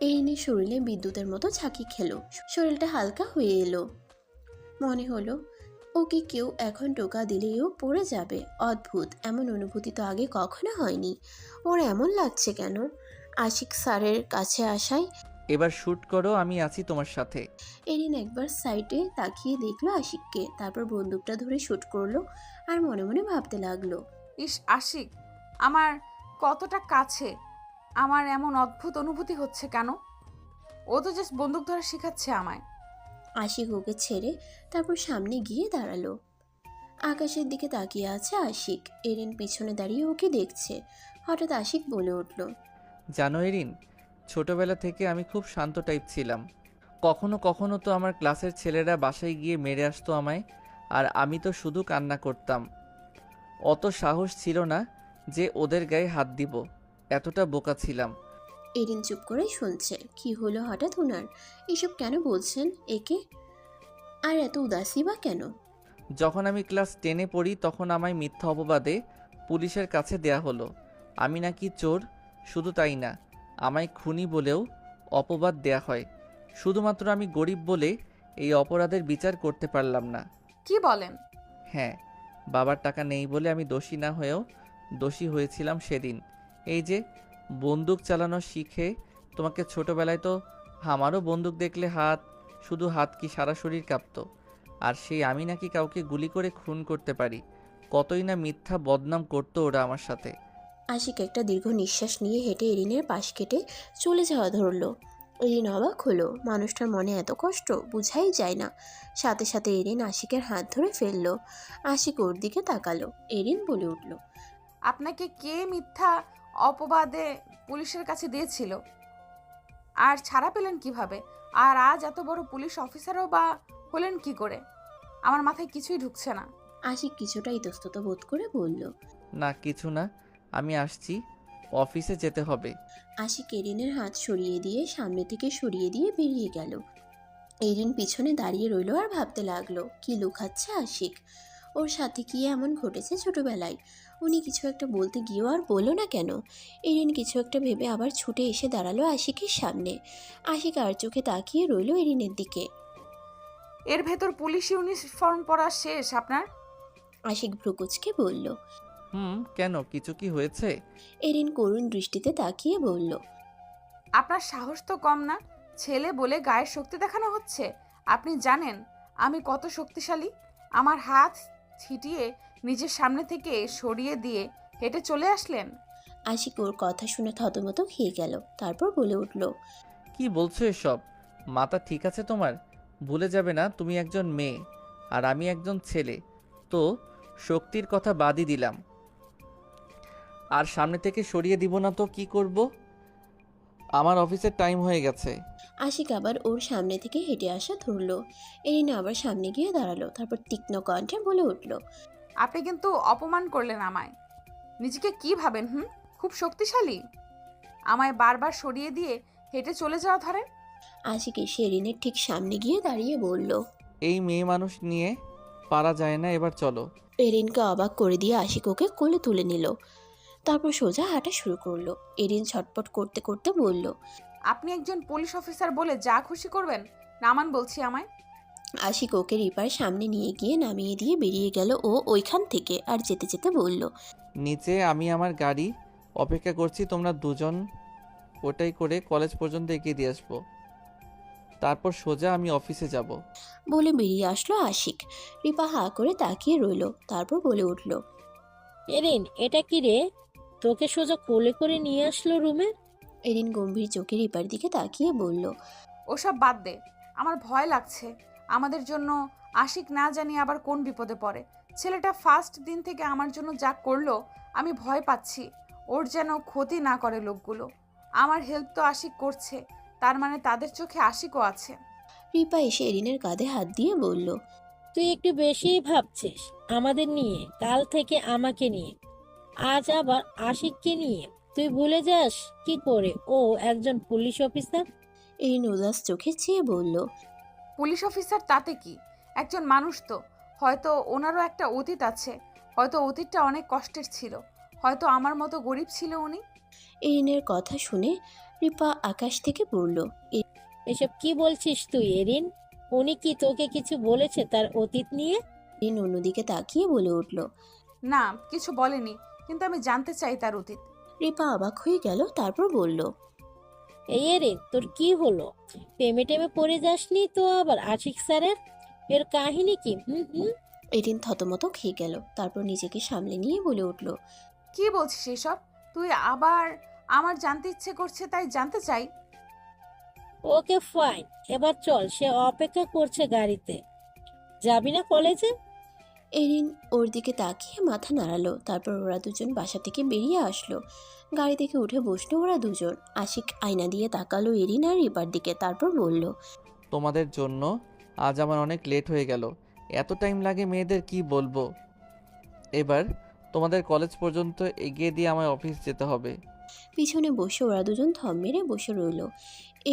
এরিনের শরীরে বিদ্যুতের মতো ঝাঁকি খেলো, শরীরটা হালকা হয়ে এলো। মনে হলো ওকে কেউ এখন টোকা দিলেও পড়ে যাবে। অদ্ভুত, এমন অনুভূতি তো আগে কখনো হয়নি। ওর এমন লাগছে কেন? আশিক স্যারের কাছে আসায়। এবার শ্যুট করো, আমি আছি তোমার সাথে। এরিন একবার সাইডে তাকিয়ে দেখলো আশিককে, তারপর বন্দুকটা ধরে শুট করলো আর মনে মনে ভাবতে লাগলো। ইস, আশিক আমার কতটা কাছে। আমার এমন অদ্ভুত অনুভূতি হচ্ছে কেন? ও তো জাস্ট বন্দুক ধরা শেখাচ্ছে আমায়। আশিক ওকে ছেড়ে তারপর সামনে গিয়ে দাঁড়ালো। আকাশের দিকে তাকিয়ে আছে আশিক। এরিন পিছনে দাঁড়িয়ে ওকে দেখছে। হঠাৎ আশিক বলে উঠল। জানো এরিন, ছোটবেলা থেকে আমি খুব শান্ত টাইপ ছিলাম। কখনো কখনো তো আমার ক্লাসের ছেলেরা বাসায় গিয়ে মেরে আসতো আমায়, আর আমি তো শুধু কান্না করতাম। অত সাহস ছিল না যে ওদের গায়ে হাত দিব, এতটা বোকা ছিলাম। এরিন চুপ করে শুনছে। কি হলো হঠাৎ ওনার? এসব কেন বলছেন একে? আর এত উদাসী বা কেন? যখন আমি ক্লাস 10-এ পড়ি তখন আমায় মিথ্যা অপবাদে পুলিশের কাছে দেয়া হলো। আমি নাকি চোর। শুধু তাই না, আমায় খুনি বলেও অপবাদ দেয়া হয়। শুধুমাত্র আমি গরিব বলে এই অপরাধের বিচার করতে পারলাম না। কি বলেন? হ্যাঁ, বাবার টাকা নেই বলে আমি দোষী না হয়েও দোষী হয়েছিলাম সেদিন। এই যে বন্দুক চালানো শিখে তোমাকে ছোটবেলায় তো আমারও বন্দুক দেখলে শুধু হাত কি সারা শরীর কাঁপতো। আর সেই আমি নাকি কাউকে গুলি করে খুন করতে পারি। কতই না মিথ্যা বদনাম করতো ওরা আমার সাথে। আশিক একটা দীর্ঘ নিঃশ্বাস নিয়ে হেঁটে এরিনের পাশ কেটে চলে যাওয়া ধরলো। এরিন অবাক হলো, মানুষটার মনে এত কষ্ট বুঝাই যায় না। সাথে সাথে এরিন আশিকের হাত ধরে ফেললো। আশিক ওর দিকে তাকালো। এরিন বলে উঠল, আপনাকে কে মিথ্যা অপবাদে পুলিশের কাছে দিয়েছিল? আর ছাড়া পেলেন কিভাবে? আর আজ এত বড় পুলিশ অফিসারও বা হলেন কি করে? আমার মাথায় কিছুই ঢুকছে না। আশিক কিছুটা ইতস্তত বোধ করে বলল। না কিছু না, আমি আসছি, অফিসে যেতে হবে। আশিক এরিনের হাত সরিয়ে দিয়ে সামনে থেকে সরিয়ে দিয়ে বেরিয়ে গেল। এরিন পিছনে দাঁড়িয়ে রইল আর ভাবতে লাগলো কি লুকাচ্ছে আশিক। ওর সাথে কি এমন ঘটেছে ছোটবেলায়? উনি কিছু একটা বলতে গিয়েও আর বললো না কেন? এরিন কিছু একটা ভেবে আবার ছুটে এসে দাঁড়ালো আশিকের সামনে। আশিক আর চোখে তাকিয়ে রইল এরিনের দিকে। এর ভেতর পুলিশ ইউনিফর্ম পরা শেষ আপনার? আশিক ভ্রুকুচকে বলল। কেন, কিছু কি হয়েছে? এরিন করুণ দৃষ্টিতে তাকিয়ে বলল, আপনার সাহস তো কম না। ছেলে বলে গায়ের শক্তি দেখানো হচ্ছে। আপনি জানেন আমি কত শক্তিশালী? আমার হাত ছিটিয়ে নিজের সামনে থেকে সরিয়ে দিয়ে হেঁটে চলে আসলেন। আশিক ওর কথা শুনে থতমত খেয়ে গেল। তারপর বলে উঠল, কি বলছো এসব? মাথা ঠিক আছে তোমার? ভুলে যাবে না তুমি একজন মেয়ে আর আমি একজন ছেলে। তো শক্তির কথা বাদই দিলাম, আর সামনে থেকে সরিয়ে দিব না তো কি করব? আমার অফিসের টাইম হয়ে গেছে। আশিক আবার ওর সামনে থেকে হেঁটে আসা ধরলো। এরিন আবার সামনে গিয়ে দাঁড়ালো। তারপর তীক্ষ্ণ কণ্ঠে বলে উঠল, আপনি কিন্তু অপমান করলেন আমায়। নিজেকে কি ভাবেন? খুব শক্তিশালী? আমায় বারবার সরিয়ে দিয়ে হেঁটে চলে যাওয়া ধরেন। আশিক এসে এরিনের ঠিক সামনে গিয়ে দাঁড়িয়ে বলল, এই মেয়ে মানুষ নিয়ে পারা যায় না, এবার চলো। এরিনকে অবাক করে দিয়ে আশিক ওকে কোলে তুলে নিল। তারপর সোজা হাঁটা শুরু করলো। এরিন ছটপট করতে করতে বলল, আপনি একজন পুলিশ অফিসার বলে যা খুশি করবেন, নামান বলছি আমায়। আশিক ওকে রিপার সামনে নিয়ে গিয়ে নামিয়ে দিয়ে বেরিয়ে গেল ও ওইখান থেকে। আর যেতে যেতে বলল, নিচে আমি আমার গাড়ি অপেক্ষা করছি, তোমরা দুজন ওটাই করে কলেজ পর্যন্ত এগিয়ে দিয়ে আসবো, তারপর সোজা আমি অফিসে যাব। বলে বেরিয়ে আসলো আশিক। রিপা হা করে তাকিয়ে রইল। তারপর বলে উঠল, এরিন, এটা কি রে? তোকে সোজা কোলে করে নিয়ে আসলো রুমে? এরিন গম্ভীর চোখে রিপার দিকে তাকিয়ে বলল, ওসব বাদ দে, আমার ভয় লাগছে। আমাদের জন্য আশিক না জানি আবার কোন বিপদে পড়ে। ছেলেটা ফার্স্ট দিন থেকে আমার জন্য যা করলো, আমি ভয় পাচ্ছি ওর যেন ক্ষতি না করে লোকগুলো। আমার হেল্প তো আশিক করছে, তার মানে তাদের চোখে আশিকও আছে। রিপা এসে এরিনের কাঁধে হাত দিয়ে বলল, তুই একটু বেশিই ভাবছিস আমাদের নিয়ে, কাল থেকে আমাকে নিয়ে, আজ আবার আশিককে নিয়ে। তুই ভুলে যাস কি করে ও একজন পুলিশ অফিসার? এরিন উদাস চোখে চেয়ে বলল, পুলিশ অফিসার তাতে কি? একজন মানুষ তো। হয়তো ওনারও একটা অতীত আছে, হয়তো অতীতটা অনেক কষ্টের ছিল, হয়তো আমার মতো গরিব ছিল উনি। এরিনের কথা শুনে রিপা আকাশ থেকে পড়ল। এসব কি বলছিস তুই এরিন? উনি কি তোকে কিছু বলেছে তার অতীত নিয়ে? এরিন অন্যদিকে তাকিয়ে বলে উঠল, না, কিছু বলেনি, কিন্তু আমি জানতে চাই তার অতীত। রিপা অবাক হয়ে গেল। তারপর বলল, এই এরিন, তোর কি হলো? প্রেমে টেমে পড়ে যাসনি তো আবার আশিক স্যারের? এর কাহিনী কি? এরিন থতমত খেয়ে গেল। তারপর নিজেকে সামলে নিয়ে বলে উঠল, কি বলছিস এসব? তুই আবার? আমার জানতে ইচ্ছে করছে তাই জানতে চাই। ওকে ফাইন, এবার চল, সে অপেক্ষা করছে গাড়িতে। যাবি না কলেজে? এরিন ওর দিকে তাকিয়ে মাথা নাড়ালো। তারপর ওরা দুজন বাসা থেকে বেরিয়ে আসলো। গাড়ি থেকে উঠে বসলো ওরা দুজন। আশিক আয়না দিয়ে তাকালো এরিন আর রিপার দিকে। তারপর বলল, তোমাদের জন্য আজ আমার অনেক লেট হয়ে গেল। এত টাইম লাগে মেয়েদের, কি বলবো। এবার তোমাদের কলেজ পর্যন্ত এগিয়ে দিয়ে আমায় অফিস যেতে হবে। পিছনে বসে ওরা দুজন থম মেরে বসে রইল।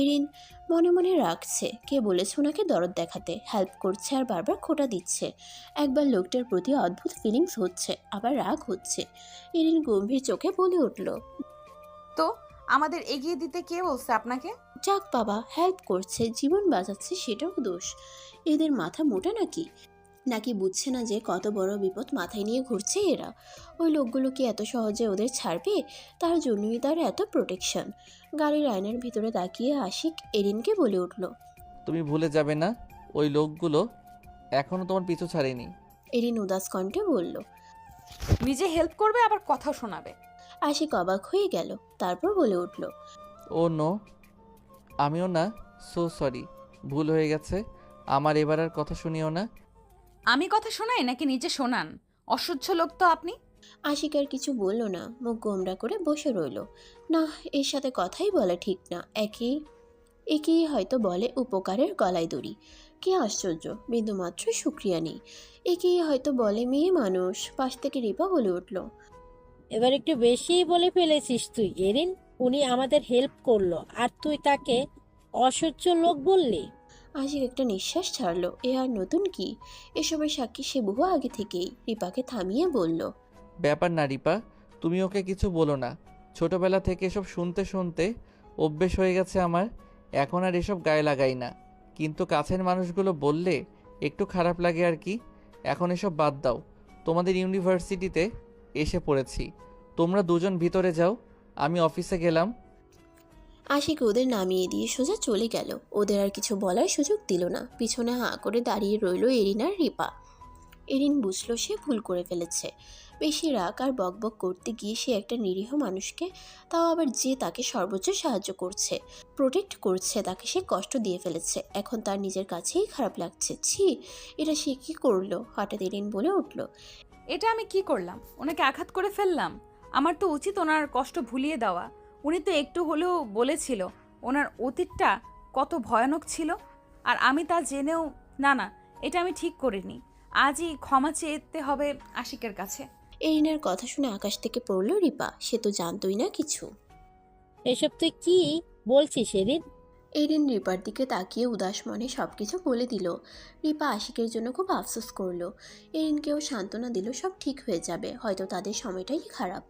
এরিন মনে মনে রাখছে কে বলেছে ওনাকে দরদ দেখাতে, হেল্প করছে আর বারবার খোঁটা দিচ্ছে। একবার লোকটার প্রতি অদ্ভুত ফিলিংস হচ্ছে, আবার রাগ হচ্ছে। এরিন গম্ভীর চোখে বলে উঠল, তো আমাদের এগিয়ে দিতে কে বলছে আপনাকে? যাক বাবা, হেল্প করছে, জীবন বাঁচাচ্ছে, সেটাও দোষ? এদের মাথা মোটা নাকি? নাকি বুঝছে না যে কত বড় বিপদ মাথায় নিয়ে ঘুরছে এরা? ওই লোকগুলো কি এত সহজে ওদের ছাড়বে? তার জন্যই তার এত প্রোটেকশন। গাড়ির আয়নার ভিতরে তাকিয়ে আশিক এরিনকে বলে উঠল। তুমি ভুলে যাবে না ওই লোকগুলো এখনও তোমার পিছু ছাড়েনি। এরিন উদাস কণ্ঠে বলল। নিজে হেল্প করবে আবার কথা শোনাবে। আশিক অবাক হয়ে গেল, তারপর বলে উঠল। ও নো, আমিও না, সো সরি, ভুল হয়ে গেছে আমার, এবার আর কথা শুনিও না। আমি কথা শোনাই নাকি নিজে শোনান? অসহ্য লোক তো আপনি। আশিক আর কিছু বলল না, মুখ গোমড়া করে বসে রইল। না, এর সাথে কথাই বলা ঠিক না। একেই হয়তো বলে উপকারের গলায় দড়ি। কি আশ্চর্য, বিন্দুমাত্র শুক্রিয়া নেই। একেই হয়তো বলে মেয়ে মানুষ। পাশ থেকে রিপা বলে উঠল। এবার একটু বেশিই বলে ফেলেছিস তুই এরিন। উনি আমাদের হেল্প করলো আর তুই তাকে অসহ্য লোক বললি। আশিক একটা নিঃশ্বাস ছাড়লো। এ আর নতুন কি? এসবের সাক্ষী সে বহু আগে থেকেই। রিপাকে থামিয়ে বলল। ব্যাপার না রিপা, তুমি ওকে কিছু বলো না। ছোটবেলা থেকে এসব শুনতে শুনতে অভ্যেস হয়ে গেছে আমার, এখন আর এসব গায়ে লাগাই না। কিন্তু কাছের মানুষগুলো বললে একটু খারাপ লাগে আর কি। এখন এসব বাদ দাও। তোমাদের ইউনিভার্সিটিতে এসে পড়েছি, তোমরা দুজন ভিতরে যাও, আমি অফিসে গেলাম। আশিক ওদের নামিয়ে দিয়ে সোজা চলে গেল। ওদের আর কিছু বলার সুযোগ দিল না। পিছনে হাঁ করে দাঁড়িয়ে রইল এরিন আর রিপা। এরিন বুঝলো সে ভুল করে ফেলেছে। বেশি রাগ আর বকবক করতে গিয়ে সে একটা নিরীহ মানুষকে, তাও আবার যে তাকে সর্বোচ্চ সাহায্য করছে, প্রোটেক্ট করছে, তাকে সে কষ্ট দিয়ে ফেলেছে। এখন তার নিজের কাছেই খারাপ লাগছে। ছি, এটা সে কি করলো? হঠাৎ এরিন বলে উঠল। এটা আমি কি করলাম? ওনাকে আঘাত করে ফেললাম? আমার তো উচিত ওনার কষ্ট ভুলিয়ে দেওয়া। উনি তো একটু হলেও বলেছিল ওনার অতীতটা কত ভয়ানক ছিল, আর আমি তা জেনেও না, এটা আমি ঠিক করিনি। আজই ক্ষমা চেতে হবে আশিকের কাছে। এরিনের কথা শুনে আকাশ থেকে পড়ল রিপা। সে তো জানতোই না কিছু। এসব তুই কি বলছিস এরিন? এরিন রিপার দিকে তাকিয়ে উদাস মনে সবকিছু বলে দিল। রিপা আশিকের জন্য খুব আফসোস করলো। এরিনকেও সান্ত্বনা দিল সব ঠিক হয়ে যাবে, হয়তো তাদের সময়টাই খারাপ।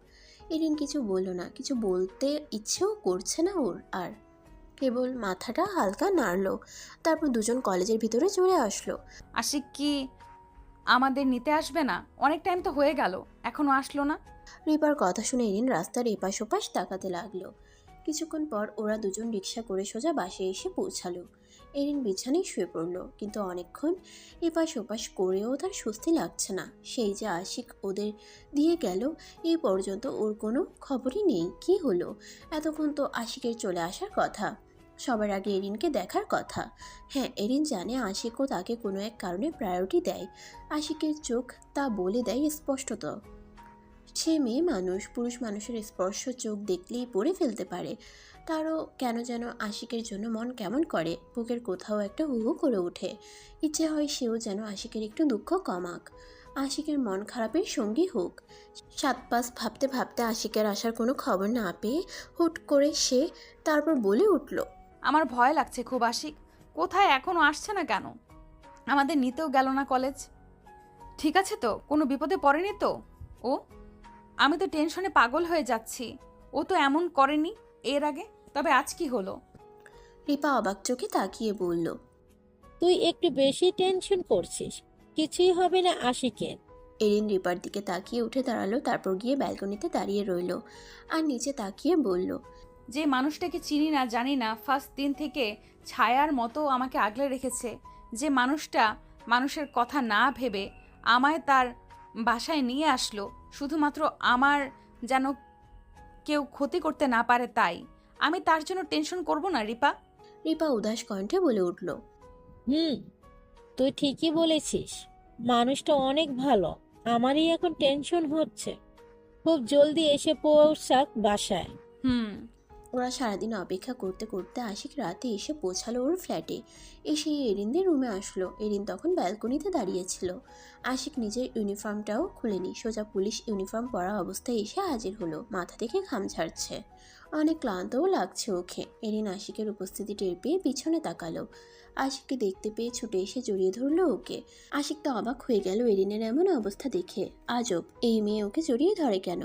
এরিন কিছু বলল না, কিছু বলতে ইচ্ছেও করছে না ওর আর। কেবল মাথাটা হালকা নাড়ল। তারপর দুজন কলেজের ভিতরে চলে আসলো। আশিক কি আমাদের নিতে আসবে না? অনেক টাইম তো হয়ে গেল, এখনো আসলো না। রিপার কথা শুনে এরিন রাস্তার এপাশ ওপাশ তাকাতে লাগলো। কিছুক্ষণ পর ওরা দুজন রিক্সা করে সোজা বাসে এসে পৌঁছালো। এরিন বিছানায় শুয়ে পড়ল, কিন্তু অনেকক্ষণ এপাশ ওপাশ করেও তার স্বস্তি লাগছে না। সেই যে আশিক ওদের দিয়ে গেল, এই পর্যন্ত ওর কোনো খবরই নেই। কি হলো? এতক্ষণ তো আশিকের চলে আসার কথা, সবার আগে এরিনকে দেখার কথা। হ্যাঁ, এরিন জানে আশিকও তাকে কোনো এক কারণে প্রায়োরিটি দেয়। আশিকের চোখ তা বলে দেয় স্পষ্টত। সে মেয়ে মানুষ, পুরুষ মানুষের স্পর্শ চোখ দেখলেই পড়ে ফেলতে পারে। তারও কেন যেন আশিকের জন্য মন কেমন করে, বুকের কোথাও একটা হুহু করে ওঠে। ইচ্ছে হয় সেও যেন আশিকের একটু দুঃখ কমাক, আশিকের মন খারাপের সঙ্গী হোক। সাত পাঁচ ভাবতে ভাবতে আশিকের আসার কোনো খবর না পেয়ে হুট করে সে তারপর বলে উঠল। আমার ভয় লাগছে খুব। আশিক কোথায়? এখনো আসছে না কেন? আমাদের নিতেও গেল না কলেজ। ঠিক আছে তো? কোনো বিপদে পড়েনি তো ও? আমি তো টেনশনে পাগল হয়ে যাচ্ছি। ও তো এমন করেনি এর আগে, তবে আজ কি হলো? রিপা অবাক চোখে তাকিয়ে বলল। তুই একটু বেশি টেনশন করছিস, কিছুই হবে না আশিকের। এরিন রিপার দিকে তাকিয়ে উঠে দাঁড়ালো, তারপর গিয়ে ব্যালকনিতে দাঁড়িয়ে রইল আর নিচে তাকিয়ে বলল। যে মানুষটাকে চিনি না জানি না, ফার্স্ট দিন থেকে ছায়ার মতো আমাকে আগলে রেখেছে, যে মানুষটা মানুষের কথা না ভেবে আমায় তার বাসায় নিয়ে আসলো শুধুমাত্র আমার যেন কেউ ক্ষতি করতে না পারে, তাই আমি তার জন্য টেনশন করব না রিপা? রিপা উদাস কণ্ঠে বলে উঠল। তুই ঠিকই বলেছিস, মানুষটা অনেক ভালো। আমারই এখন টেনশন হচ্ছে। খুব জলদি এসে পৌঁছাক বাসায়। ওরা সারাদিন অপেক্ষা করতে করতে আশিক রাতে এসে পৌঁছালো ওর ফ্ল্যাটে। এসে এরিনদের রুমে আসলো। এরিন তখন ব্যালকনিতে দাঁড়িয়েছিল। আশিক নিজের ইউনিফর্মটাও খুলেনি, সোজা পুলিশ ইউনিফর্ম পরা অবস্থায় এসে হাজির হলো। মাথা থেকে ঘাম ঝাড়ছে, অনেক ক্লান্তও লাগছে ওকে। এরিন আশিকের উপস্থিতি টের পেয়ে পিছনে তাকালো। আশিককে দেখতে পেয়ে ছুটে এসে জড়িয়ে ধরলো ওকে। আশিক তো অবাক হয়ে গেল এরিনের এমন অবস্থা দেখে। আজব, এই মেয়ে ওকে জড়িয়ে ধরে কেন?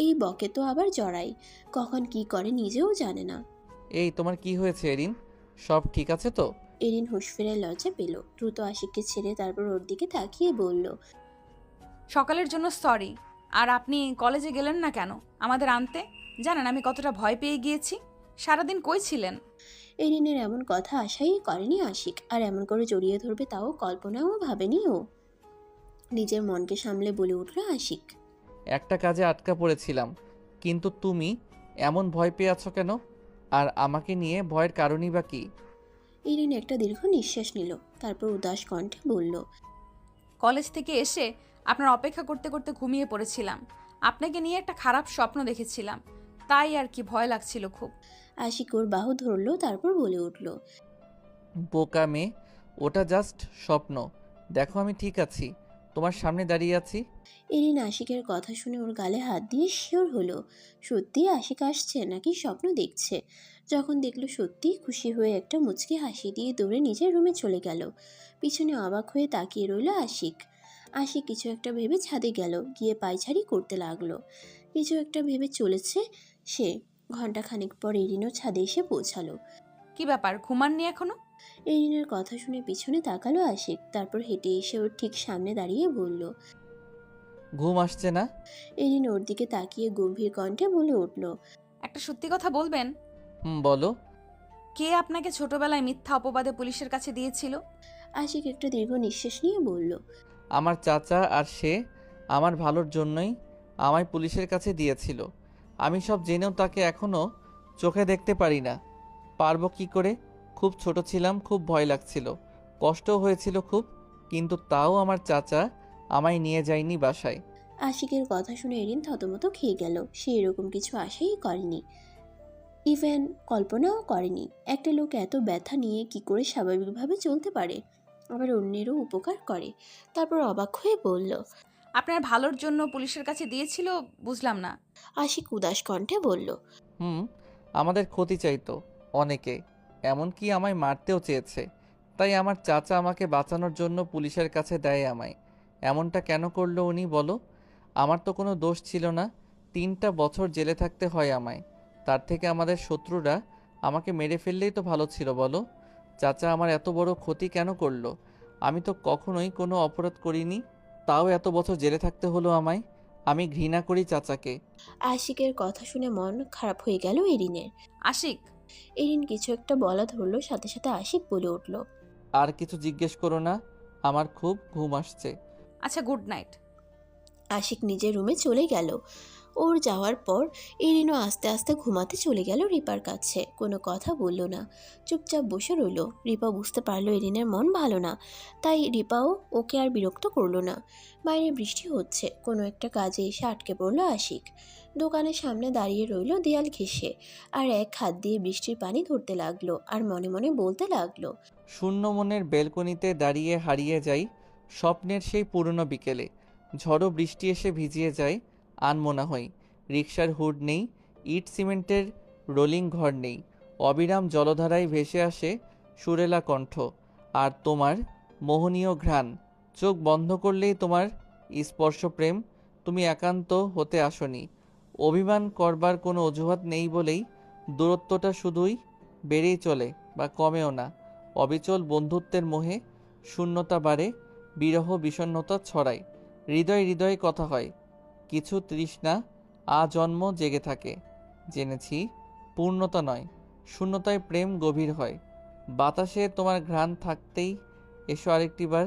এই বকে তো আবার জড়াই, কখন কি করে নিজেও জানে না। এই তোমার কি হয়েছে এরিন? সব ঠিক আছে তো? এরিন হুঁশ ফেরার লজ্জা পেল, দ্রুত আশিককে ছেড়ে তারপর ওর দিকে তাকিয়ে বলল, সকালের জন্য সরি। আর আপনি কলেজে গেলেন না কেন আমাদের আনতে? জানেন আমি কতটা ভয় পেয়ে গিয়েছি। সারাদিন কই ছিলেন? এরিনের এমন কথা আশাই করেনি আশিক, আর এমন করে জড়িয়ে ধরবে তাও কল্পনাও ভাবেনি ও। নিজের মনকে সামলে বলে উঠল আশিক, একটা কাজে আটকা পড়েছিলাম, কিন্তু তুমি এমন ভয় পেয়ে আছো কেন? আর আমাকে নিয়ে ভয়ের কারণই বা কী? এরিন একটা দীর্ঘ নিঃশ্বাস নিল, তারপর উদাস কণ্ঠে বলল, কলেজ থেকে এসে আপনার অপেক্ষা করতে করতে ঘুমিয়ে পড়েছিলাম। আপনাকে নিয়ে একটা খারাপ স্বপ্ন দেখেছিলাম, তাই আর কি ভয় লাগছিল খুব। আশিক ওর বাহু ধরল, তারপর বলে উঠল, বোকা মেয়ে, ওটা জাস্ট স্বপ্ন। দেখো আমি ঠিক আছি, তোমার সামনে দাঁড়িয়ে আছি। এরিন আশিকের কথা শুনে ওর গালে হাত দিয়ে শিওর হলো সত্যি আশিক আসছে নাকি স্বপ্ন দেখছে। যখন দেখলো সত্যি, খুশি হয়ে একটা মুচকি হাসি দিয়ে দৌড়ে নিজের রুমে চলে গেল। পিছনে অবাক হয়ে তাকিয়ে রইল আশিক। আশিক কিছু একটা ভেবে ছাদে গেল, গিয়ে পায়চারি করতে লাগলো। কিছু একটা ভেবে চলেছে সে। ঘন্টাখানেক পর এরিনও ছাদে এসে পৌঁছালো। কি ব্যাপার, ঘুমাননি এখনো? এরিনের কথা শুনে পিছনে তাকালো আশিক, তারপর হেঁটে এসে ওর ঠিক সামনে দাঁড়িয়ে বলল। ঘুম আসছে না? এরিন ওর দিকে তাকিয়ে গম্ভীর কণ্ঠে বলে উঠল, একটা সত্যি কথা বলবেন? বলো। কে আপনাকে ছোটবেলায় মিথ্যা অপবাদে পুলিশের কাছে দিয়েছিল? আশিক একটা দীর্ঘ নিঃশ্বাস নিয়ে বলল, আমার চাচা, আর সে আমার ভালোর জন্যই আমায় পুলিশের কাছে দিয়েছিল। আমি সব জেনেও তাকে এখনও চোখে দেখতে পারি না। পারবো কি করে? খুব ছোট ছিলাম, খুব ভয় লাগছিল, কষ্টও হয়েছিল খুব, কিন্তু তাও আমার চাচা আমায় নিয়ে যায়নি বাসায়। আশিকের কথা শুনে এরিন থতমত খেয়ে গেল। সে এরকম কিছু আশাই করেনি, ইভেন কল্পনাও করেনি। একটা লোক এত ব্যথা নিয়ে কি করে স্বাভাবিকভাবে চলতে পারে, আবার অন্যেরও উপকার করে। তারপর অবাক হয়ে বলল, আপনার ভালোর জন্য পুলিশের কাছে দিয়েছিল? বুঝলাম না। আশিক উদাস কণ্ঠে বলল, আমাদের ক্ষতি চাইতো অনেকে, এমনকি আমায় মারতেও চেয়েছে। তাই আমার চাচা আমাকে বাঁচানোর জন্য পুলিশের কাছে দেয় আমায়। এমনটা কেন করলো উনি বলো? আমার তো কোনো দোষ ছিল না। 3টা বছর জেলে থাকতে হয় আমায়। তার থেকে আমাদের শত্রুরা আমাকে মেরে ফেললেই তো ভালো ছিল বলো। চাচা আমার এত বড় ক্ষতি কেন করলো? আমি তো কখনোই কোনো অপরাধ করিনি, তাও এত বছর জেলে থাকতে হলো আমায়। আমি ঘৃণা করি চাচাকে। আশিকের কথা শুনে মন খারাপ হয়ে গেল এরিনের। আশিক, এরিন কিছু একটা বলা ধরলো, সাথে সাথে আশিক বলে উঠল, আর কিছু জিজ্ঞেস করো না, আমার খুব ঘুম আসছে। আচ্ছা, গুড নাইট। আশিক নিজের রুমে চলে গেল। ওর যাওয়ার পর এরিনও আস্তে আস্তে ঘুমাতে চলে গেল রিপার কাছে। কোনো কথা বলল না, চুপচাপ বসে রইল। রিপা বুঝতে পারলো এরিনের মন ভালো না, তাই রিপাও ওকে আর বিরক্ত করলো না। বাইরে বৃষ্টি হচ্ছে, কোনো একটা কাজে এসে আটকে পড়লো আশিক। দোকানের সামনে দাঁড়িয়ে রইল দেয়াল ঘেঁষে, আর এক হাত দিয়ে বৃষ্টির পানি ধরতে লাগলো, আর মনে মনে বলতে লাগলো, শূন্য মনের বেলকনিতে দাঁড়িয়ে হারিয়ে যাই স্বপ্নের সেই পুরনো বিকেলে। ঝড়ো বৃষ্টি এসে ভিজিয়ে যায় আনমনা হই। রিকশার হুড নেই, ইট সিমেন্টের রোলিং ঘর নেই। অবিরাম জলধারায় ভেসে আসে সুরেলা কণ্ঠ আর তোমার মোহনীয় ঘ্রাণ। চোখ বন্ধ করলেই তোমার স্পর্শ প্রেম। তুমি একান্ত হতে আসনি, অভিমান করবার কোনো অজুহাত নেই বলেই দূরত্বটা শুধুই বেড়েই চলে বা কমেও না। অবিচল বন্ধুত্বের মোহে শূন্যতা বাড়ে, বিরহ বিষণ্ণতা ছড়ায়। হৃদয় হৃদয়ে কথা হয়, কিছু তৃষ্ণা আজন্ম জেগে থাকে। জেনেছি পূর্ণতা নয়, শূন্যতায় প্রেম গভীর হয়। বাতাসে তোমার ঘ্রাণ থাকতেই এসো আরেকটি বার।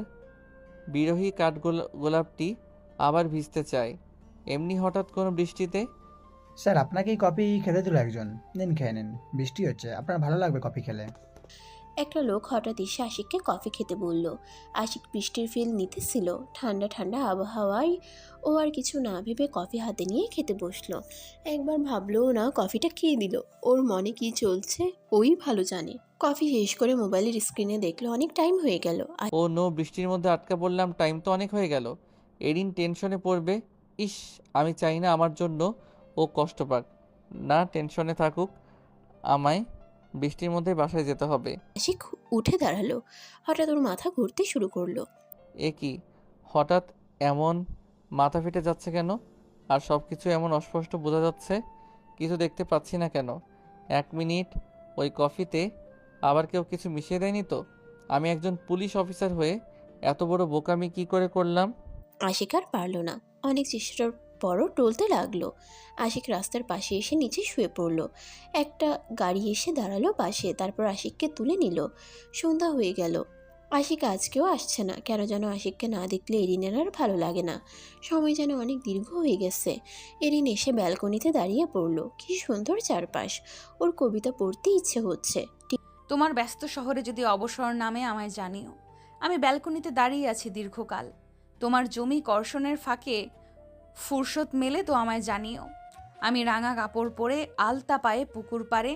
বিরহী গোলাপটি আবার ভিজতে চায় এমনি হঠাৎ কোনো বৃষ্টিতে। স্যার আপনাকেই কফি খেতে দিল একজন, নিন খেয়ে নিন, বৃষ্টি হচ্ছে, আপনার ভালো লাগবে কফি খেলে। একটা লোক হঠাৎ এসে আশিককে কফি খেতে বলল। আশিক বৃষ্টির ফিল নিতেছিল, ঠান্ডা ঠান্ডা আবহাওয়ায় ও আর কিছু না ভেবে কফি হাতে নিয়ে খেতে বসলো। একবার ভাবলোও না কফিটা কে দিল। ওর মনে কি চলছে ওই ভালো জানে। কফি শেষ করে মোবাইলের স্ক্রিনে দেখলো অনেক টাইম হয়ে গেল। ও নো, বৃষ্টির মধ্যে আটকা পড়লাম, টাইম তো অনেক হয়ে গেল। এরিন টেনশনে পড়বে। ইস, আমি চাই না আমার জন্য ও কষ্ট পাক। না, টেনশনে থাকুক, আমায় বৃষ্টির মধ্যে বাসায় যেতে হবে। আশিক উঠে দাঁড়ালো, হঠাৎ ওর মাথা ঘুরতে শুরু করলো। এ কি, হঠাৎ এমন মাথা ফেটে যাচ্ছে কেন? আর সব কিছু এমন অস্পষ্ট বোঝা যাচ্ছে, কিছু দেখতে পাচ্ছি না কেন? 1 মিনিট, ওই কফিতে আবার কেউ কিছু মিশিয়ে দেয়নি তো? আমি একজন পুলিশ অফিসার হয়ে এত বড় বোকামি কি করে করলাম? আশিক আর পারল না, অনেক চেষ্টার পরও টলতে লাগলো। আশিক রাস্তার পাশে এসে নিচে শুয়ে পড়ল। একটা গাড়ি এসে দাঁড়ালো পাশে, তারপর আশিককে তুলে নিল। সন্ধ্যা হয়ে গেল। আশিক আজকেও আসছে না। কেন যেন আশিককে না দেখলে এরিনের আর ভালো লাগে না। সময় যেন অনেক দীর্ঘ হয়ে গেছে। এরিন এসে ব্যালকনিতে দাঁড়িয়ে পড়ল। কি সুন্দর চারপাশ, ওর কবিতা পড়তে ইচ্ছে হচ্ছে। তোমার ব্যস্ত শহরে যদি অবসর নামে আমায় জানিও। আমি ব্যালকনিতে দাঁড়িয়ে আছি দীর্ঘকাল। তোমার জমি কর্ষণের ফাঁকে ফুরসত মেলে তো আমায় জানিও। আমি রাঙা কাপড় পরে আলতা পায়ে পুকুর পাড়ে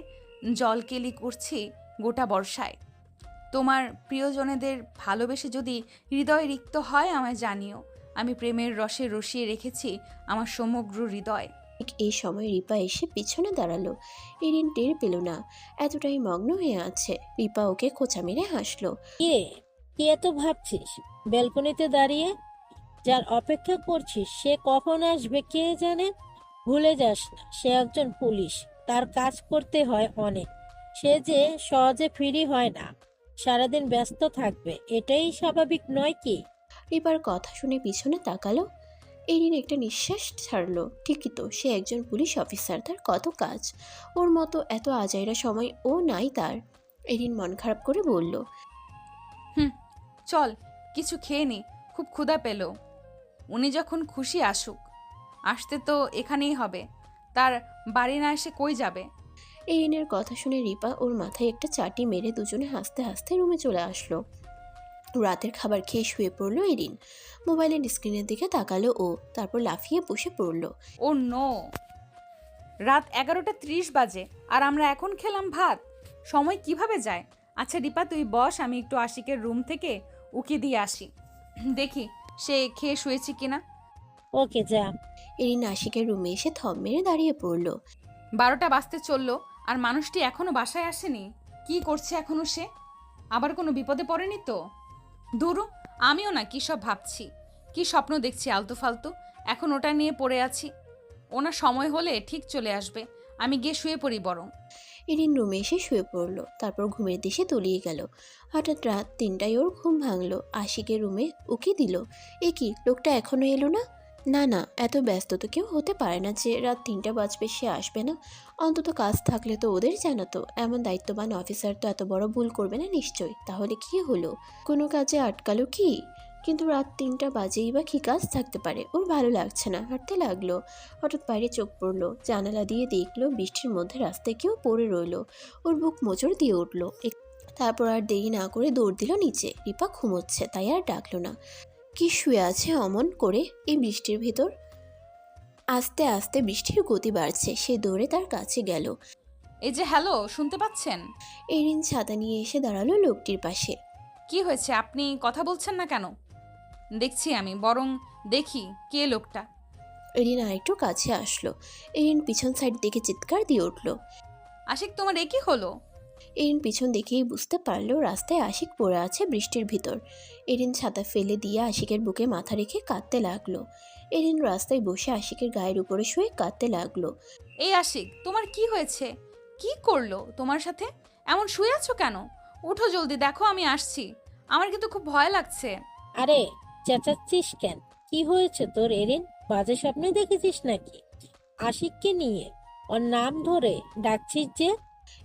জলকেলি করছি গোটা বর্ষায়। তোমার প্রিয়জনেদের ভালোবেসে যদি হৃদয় রিক্ত হয় আমায় জানিও। আমি প্রেমের রসে রসিয়ে রেখেছি আমার সমগ্র হৃদয়। ঠিক এই সময় রিপা এসে পিছনে দাঁড়ালো। এরিন টের পেল না, এতটাই মগ্ন হয়ে আছে। রিপা ওকে খোঁচা মেরে হাসলো। কে কি এত ভাবছিস ব্যালকনিতে দাঁড়িয়ে? যার অপেক্ষা করছিস সে কখন আসবে কে জানে। ভুলে যাস না, সে একজন পুলিশ, তার কাজ করতে হয় অনেক। সে যে সহজে ফ্রি হয় না, সারাদিন ব্যস্ত থাকবে, এটাই স্বাভাবিক নয় কি? রিপার কথা শুনে পিছনে তাকালো। এরিন একটা নিঃশ্বাস ছাড়লো। ঠিকই তো, সে একজন পুলিশ অফিসার, তার কত কাজ। ওর মতো এত আজাইরা সময় ও নাই তার। এরিন মন খারাপ করে বলল, চল কিছু খেয়ে নি, খুব ক্ষুধা পেল। উনি যখন খুশি আসুক, আসতে তো এখানেই হবে, তার বাড়ি না এসে কই যাবে? এরিনের কথা শুনে রিপা ওর মাথায় একটা চাটি মেরে দুজনে হাসতে হাসতে রুমে চলে আসলো। রাতের খাবার খেয়ে শুয়ে পড়লো এরিন। মোবাইলের স্ক্রিনের দিকে তাকালো ও, তারপর লাফিয়ে বসে পড়লো। ও নো, রাত 11:30 বাজে আর আমরা এখন খেলাম ভাত। সময় কিভাবে যায়? আচ্ছা রিপা তুই বস, আমি একটু আশিকের রুম থেকে উকি দিয়ে আসি, দেখি সে খেয়ে শুয়েছে কিনা। ওকে যা। এরিন আশিকের রুমে এসে থম মেরে দাঁড়িয়ে পড়লো। 12টা বাজতে চললো আর মানুষটি এখনো বাসায় আসেনি। কি করছে এখনো সে? আবার কোনো বিপদে পড়েনি তো? ধুরু, আমিও না কি সব ভাবছি, কি স্বপ্ন দেখছি আলতু ফালতু। এখন ওটা নিয়ে পড়ে আছি। ওনার সময় হলে ঠিক চলে আসবে, আমি গিয়ে শুয়ে পড়ি বরং। এরিন রুমে এসে শুয়ে পড়লো, তারপর ঘুমের দেশে তলিয়ে গেল। হঠাৎ রাত 3টায় ওর ঘুম ভাঙলো। আশিকের রুমে উকি দিল। এ কি, লোকটা এখনো এলো না? না না, এত ব্যস্ত তো কেউ হতে পারে না যে রাত 3টা বাজবে সে আসবে না। অন্তত কাজ থাকলে তো ওদের জানাতো। এমন দায়িত্ববান অফিসার তো এত বড় ভুল করবে না নিশ্চয়ই। তাহলে কি হলো? কোনো কাজে আটকালো কি? কিন্তু রাত 3টা বাজেই বা কী কাজ থাকতে পারে? ওর ভালো লাগছে না, হাঁটতে লাগলো। হঠাৎ বাইরে চোখ পড়লো, জানালা দিয়ে দেখলো বৃষ্টির মধ্যে রাস্তায় কেউ পড়ে রইলো। ওর বুক মোচড় দিয়ে উঠলো। তারপর আর দেরি না করে দৌড় দিল নিচে। রিপা ঘুমোচ্ছে, তাই আর ডাকলো না। কি শুয়ে আছে অমন করে এই বৃষ্টির ভেতর? আস্তে আস্তে বৃষ্টির গতি বাড়ছে। সে দৌড়ে তার কাছে গেল। এই যে হ্যালো, শুনতে পাচ্ছেন? এরিন ছাতা নিয়ে এসে দাঁড়ালো লোকটির পাশে। কি হয়েছে, আপনি কথা বলছেন না কেন? দেখছি আমি, বরং দেখি কে লোকটা। এরিন আরেকটু কাছে আসলো। এরিন পিছন সাইড দেখে চিৎকার দিয়ে উঠল। আশিক, তোমার এ কি হলো? এরিন পিছন দেখেই বুঝতে পারলো রাস্তায় আশিক পড়ে আছে বৃষ্টির ভিতর। এরিন ছাতা ফেলে দিয়ে আশিকের বুকে মাথা রেখে কাঁদতে লাগলো। এরিন রাস্তায় বসে আশিকের গায়ের উপরে শুয়ে কাঁদতে লাগলো। এই আশিক, তোমার কি হয়েছে? কি করলো তোমার সাথে? এমন শুয়ে আছো কেন? উঠো জলদি, দেখো আমি আসছি। আমার কিন্তু খুব ভয় লাগছে। আরে চেঁচাচ্ছিস কেন? কি হয়েছে তোর এরিন? বাজে স্বপ্ন দেখেছিস নাকি? আশিককে নিয়ে ওর নাম ধরে ডাকছিস যে?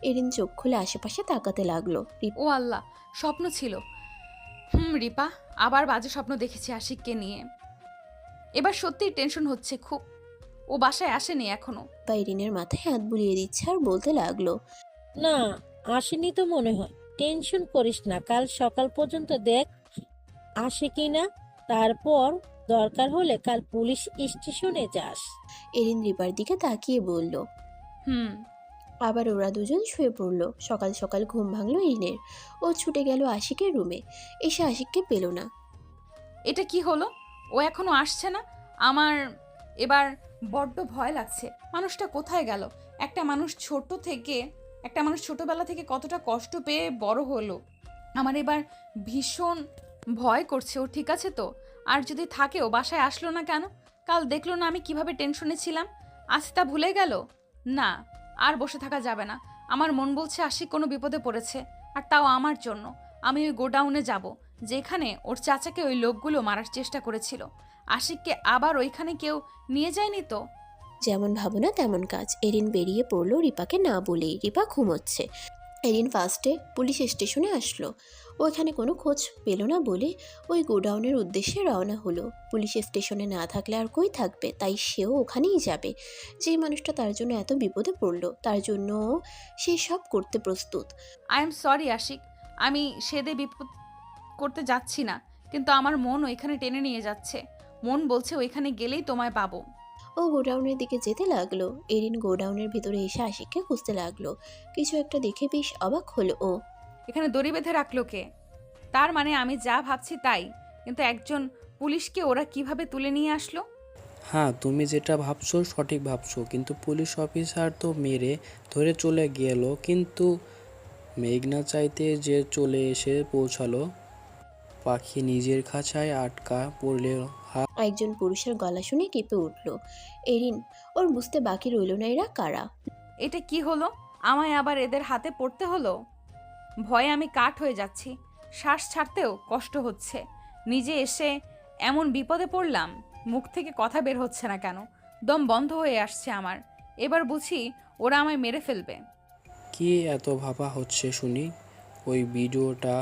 এরিন চোখ খুলে আশেপাশে তাকাতে লাগলো। ও আল্লাহ, স্বপ্ন ছিল। রিপা, আবার বাজে স্বপ্ন দেখেছি আশিককে নিয়ে। এবার সত্যিই টেনশন হচ্ছে খুব। ও বাসায় আসেনি এখনো। এরিনের মাথায় হাত বুলিয়ে দিচ্ছে আর বলতে লাগলো, না, আসেনি তো মনে হয়। টেনশন করিস না, কাল সকাল পর্যন্ত দেখ আসে কিনা, তারপর দরকার হলে কাল পুলিশ স্টেশনে যাস। এরিন রিপার দিকে তাকিয়ে বলল। আবার ওরা দুজন শুয়ে পড়ল। সকাল সকাল ঘুম ভাঙলো এরিনের। ও ছুটে গেল আশিকের রুমে। এসে আশিককে পেল না। এটা কি হলো? ও এখনো আসছে না। আমার এবার বড্ড ভয় লাগছে। মানুষটা কোথায় গেল? একটা মানুষ ছোটবেলা থেকে কতটা কষ্ট পেয়ে বড় হলো। আমার এবার ভীষণ ভয় করছে। ও ঠিক আছে তো? আর যদি থাকে, ও বাসায় আসলো না কেন? কাল দেখলো না আমি কিভাবে টেনশনে ছিলাম? আজ তা ভুলে গেল? না, আর বসে থাকা যাবে না। আমার মন বলছে আশিক কোনো বিপদে পড়েছে, আর তাও আমার জন্য। আমি ওই গোডাউনে যাব, যেখানে ওর চাচাকে ওই লোকগুলো মারার চেষ্টা করেছিল। আশিককে আবার ওইখানে কেউ নিয়ে যায়নি তো? যেমন ভাবনা তেমন কাজ। এরিন বেরিয়ে পড়লো রিপাকে না বলেই। রিপা ঘুমোচ্ছে। এরিন ফার্স্টে পুলিশ স্টেশনে আসলো। ওইখানে কোনো খোঁজ পেল না বলে ওই গোডাউনের উদ্দেশ্যে রওনা হলো। পুলিশ স্টেশনে না থাকলে আর কই থাকবে, তাই সেও ওখানেই যাবে। যেই মানুষটা তার জন্য এত বিপদে পড়লো, তার জন্য সে সব করতে প্রস্তুত। আই এম সরি আশিক, আমি সেদে বিপদ করতে যাচ্ছি না, কিন্তু আমার মন ওইখানে টেনে নিয়ে যাচ্ছে। মন বলছে ওইখানে গেলেই তোমায় পাবো। ও গোডাউনের দিকে যেতে লাগলো। এরিন গোডাউনের ভিতরে এসে আশিককে খুঁজতে লাগলো। কিছু একটা দেখে বেশ অবাক হলো ও। এখানে দড়ি বেঁধে রাখলো কে? তার মানে আমি যা ভাবছি তাই, কিন্তু একজন পুলিশকে ওরা কিভাবে তুলে নিয়ে আসলো? হ্যাঁ, তুমি যেটা ভাবছো সঠিক ভাবছো, কিন্তু পুলিশ অফিসার তো মেরে ধরে চলে গেল, কিন্তু মেঘনা চাইতে যে চলে এসে পৌঁছালো। পাখি নিজের খাঁচায় আটকা পড়লে একজন পুরুষের গলা শুনে কেঁপে উঠল এরিন। ওর বুঝতে বাকি রইল না এরা কারা। এটা কি হলো? আমায় আবার এদের হাতে পড়তে হলো। ভয়ে আমি কাঠ হয়ে যাচ্ছি, শ্বাস ছাড়তেও কষ্ট হচ্ছে। নিজে এসে এমন বিপদে পড়লাম, মুখ থেকে কথা বের হচ্ছে না কেন, দম বন্ধ হয়ে আসছে আমার। এবার বুঝি ওরা আমায় মেরে ফেলবে। কি এত ভাবা হচ্ছে শুনি? ওই ভিডিওটা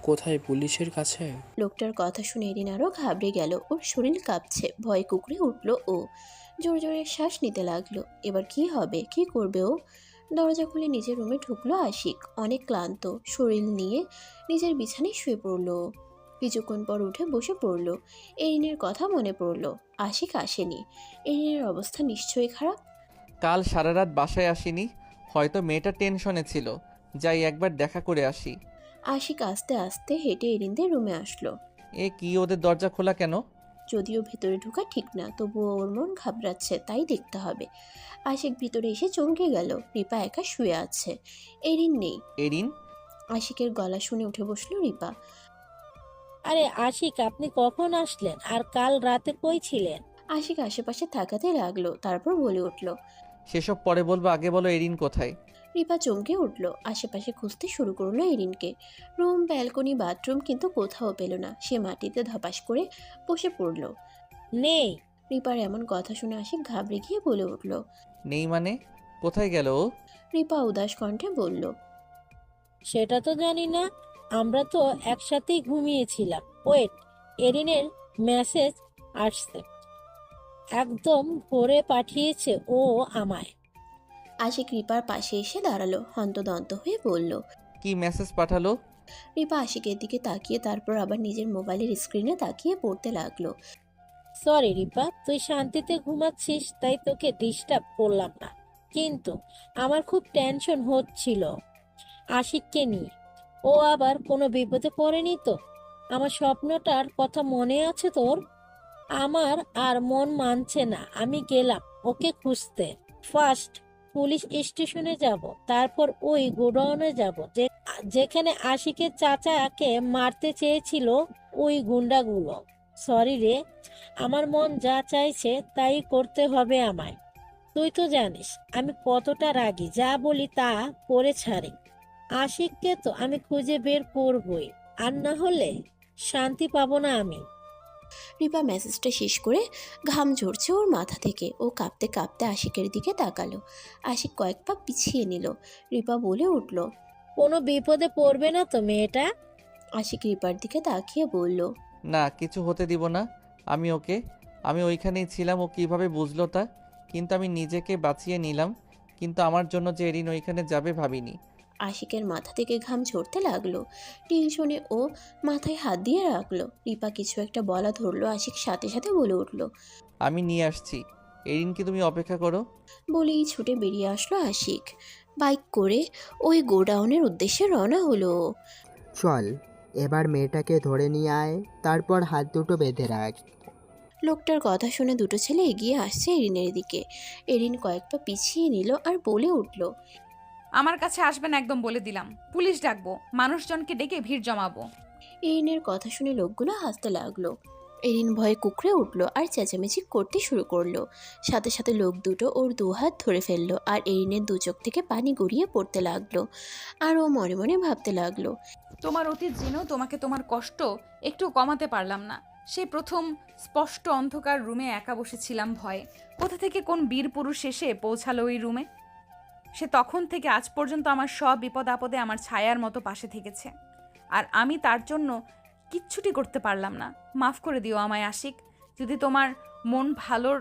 কোথায়? পুলিশের কাছে? লোকটার কথা শুনে এরিন আরও ঘাবড়ে গেল। ওর শরীর কাঁপছে, ভয় কুকড়ে উঠল ও। জোরে জোরে শ্বাস নিতে লাগলো। এবার কি হবে, কি করবে ও? দরজা খুলে নিজের রুমে ঢুকলো আশিক। অনেক ক্লান্ত শরীর নিয়ে নিজের বিছানায় শুয়ে পড়লো ও। কিছুক্ষণ পর উঠে বসে পড়লো। এরিনের কথা মনে পড়লো। আশিক আসেনি। এরিনের অবস্থা নিশ্চয়ই খারাপ। কাল সারা রাত বাসায় আসিনি, হয়তো মেয়েটা টেনশনে ছিল। যাই একবার দেখা করে আসি। আশিক আস্তে আস্তে হেঁটে এরিনদের রুমে আসলো। এ কি, ওদের দরজা খোলা কেন? যদিও ভেতরে ঢোকা ঠিক না, তবুও ওর মন ঘাবড়াচ্ছে, তাই দেখতে হবে। আশিক ভিতরে এসে চমকে গেল। রিপা একা শুয়ে আছে, এরিন নেই। এরিন? আশিকের গলা শুনে উঠে বসলো রিপা। আরে আশিক, আপনি কখন আসলেন? আর কাল রাতে কই ছিলেন? আশিক আশেপাশে তাকাতে লাগলো, তারপর বলে উঠল। সেসব পরে বলবো, আগে বলো এরিন কোথায়? রিপা চমকে উঠল। আশেপাশে খুঁজতে শুরু করলো এরিনকে। রুম, ব্যালকনি, বাথরুম, কিন্তু কোথাও পেল না। সে মাটিতে ধপাস করে বসে পড়ল। নেই। রিপার এমন কথা শুনে আশিক ঘাবড়ে গিয়ে বলে উঠল। নেই মানে? কোথায় গেল ও? রিপা উদাস কণ্ঠে বলল। সেটা তো জানি না, আমরা তো একসাথেই ঘুমিয়েছিলাম। ওয়েট, এরিনের মেসেজ আসছে, একদম ভোরে পাঠিয়েছে ও আমায়। আশিক রিপার পাশে এসে দাঁড়ালো, হন্তদন্ত হয়ে বলল। কি মেসেজ পাঠালো? রিপা আশিকের দিকে তাকিয়ে তারপর আবার নিজের মোবাইলের স্ক্রিনে তাকিয়ে পড়তে লাগলো। সরি রিপা, তুই শান্তিতে ঘুমাচ্ছিস তাই তোকে ডিস্টার্ব করলাম না, কিন্তু আমার খুব টেনশন হচ্ছিল আশিককে নিয়ে। ও আবার কোনো বিপদে পড়েনি তো? আমার স্বপ্নটার কথা মনে আছে তোর? আমার আর মন মানছে না। আমি গেলাম ওকে খুঁজতে। ফার্স্ট পুলিশ স্টেশনে যাব, তারপর ওই গোডাউনে যাব যেখানে আশিকের চাচাকে মারতে চেয়েছিল ওই গুন্ডাগুলো। সরি রে, আমার মন যা চাইছে তাই করতে হবে আমায়। তুই তো জানিস আমি কতটা রাগী, যা বলি তা করে ছাড়ি। আশিককে তো আমি খুঁজে বের করবই, আর না হলে শান্তি পাবো না আমি। রিপা মেসেজটা শেষ করে ঘাম ঝরছে ওর মাথা থেকে। ও কাঁপতে কাঁপতে আশিকের দিকে তাকালো। আশিক কয়েক পা পিছিয়ে নিল। রিপা বলে উঠল। কোনো বিপদে পড়বে না তো মেয়েটা? আশিক রিপার দিকে তাকিয়ে বলল। না, কিছু হতে দিব না আমি ওকে। আমি ওইখানেই ছিলাম, ও কিভাবে বুঝলো তা? কিন্তু আমি নিজেকে বাঁচিয়ে নিলাম, কিন্তু আমার জন্য যে এরিন ওইখানে যাবে ভাবিনি। আশিকের মাথা থেকে ঘাম ঝরতে লাগলো। টেনশনে ও মাথায় হাত দিয়ে রাখলো। রিপা কিছু একটা বলা ধরলো, আশিক সাথে সাথে বলে উঠল। আমি নিয়ে আসছি এরিনকে, তুমি অপেক্ষা করো। বলেই ছুটে বেরিয়ে আসলো আশিক। বাইক করে ওই গোডাউনের উদ্দেশ্যে রওনা হলো। চল, এবার মেয়েটাকে ধরে নিয়ে আয়, তারপর হাত দুটো বেঁধে রাখ। লোকটার কথা শুনে দুটো ছেলে এগিয়ে আসছে এরিনের দিকে। এরিন কয়েক পা পিছিয়ে নিল আর বলে উঠল। আমার কাছে আসবেন একদম বলে দিলাম। পুলিশ ডাকবো, মানুষজনকে ডেকে ভিড় জমাবো। এরিনের কথা শুনে লোকগুলো হাসতে লাগলো। এরিন ভয়ে কুকড়ে উঠল আর চেঁচামেচি করতে শুরু করলো। সাথে সাথে লোক দুটো ওর দুহাত ধরে ফেললো আর এরিনের দু চোখ থেকে পানি গড়িয়ে পড়তে লাগলো। আর ও মনে মনে ভাবতে লাগলো, তোমার অতীত জেনেও তোমাকে তোমার কষ্ট একটু কমাতে পারলাম না। সেই প্রথম স্পষ্ট অন্ধকার রুমে একা বসেছিলাম ভয়ে। কোথা থেকে কোন বীর পুরুষ এসে পৌঁছালো ওই রুমে। সে তখন থেকে আজ পর্যন্ত আমার সব বিপদ আপদে আমার ছায়ার মতো পাশে থেকেছে। আর আমি তার জন্য কিচ্ছুটি করতে পারলাম না। মাফ করে দিও আমায় আশিক। যদি তোমার মন ভালোর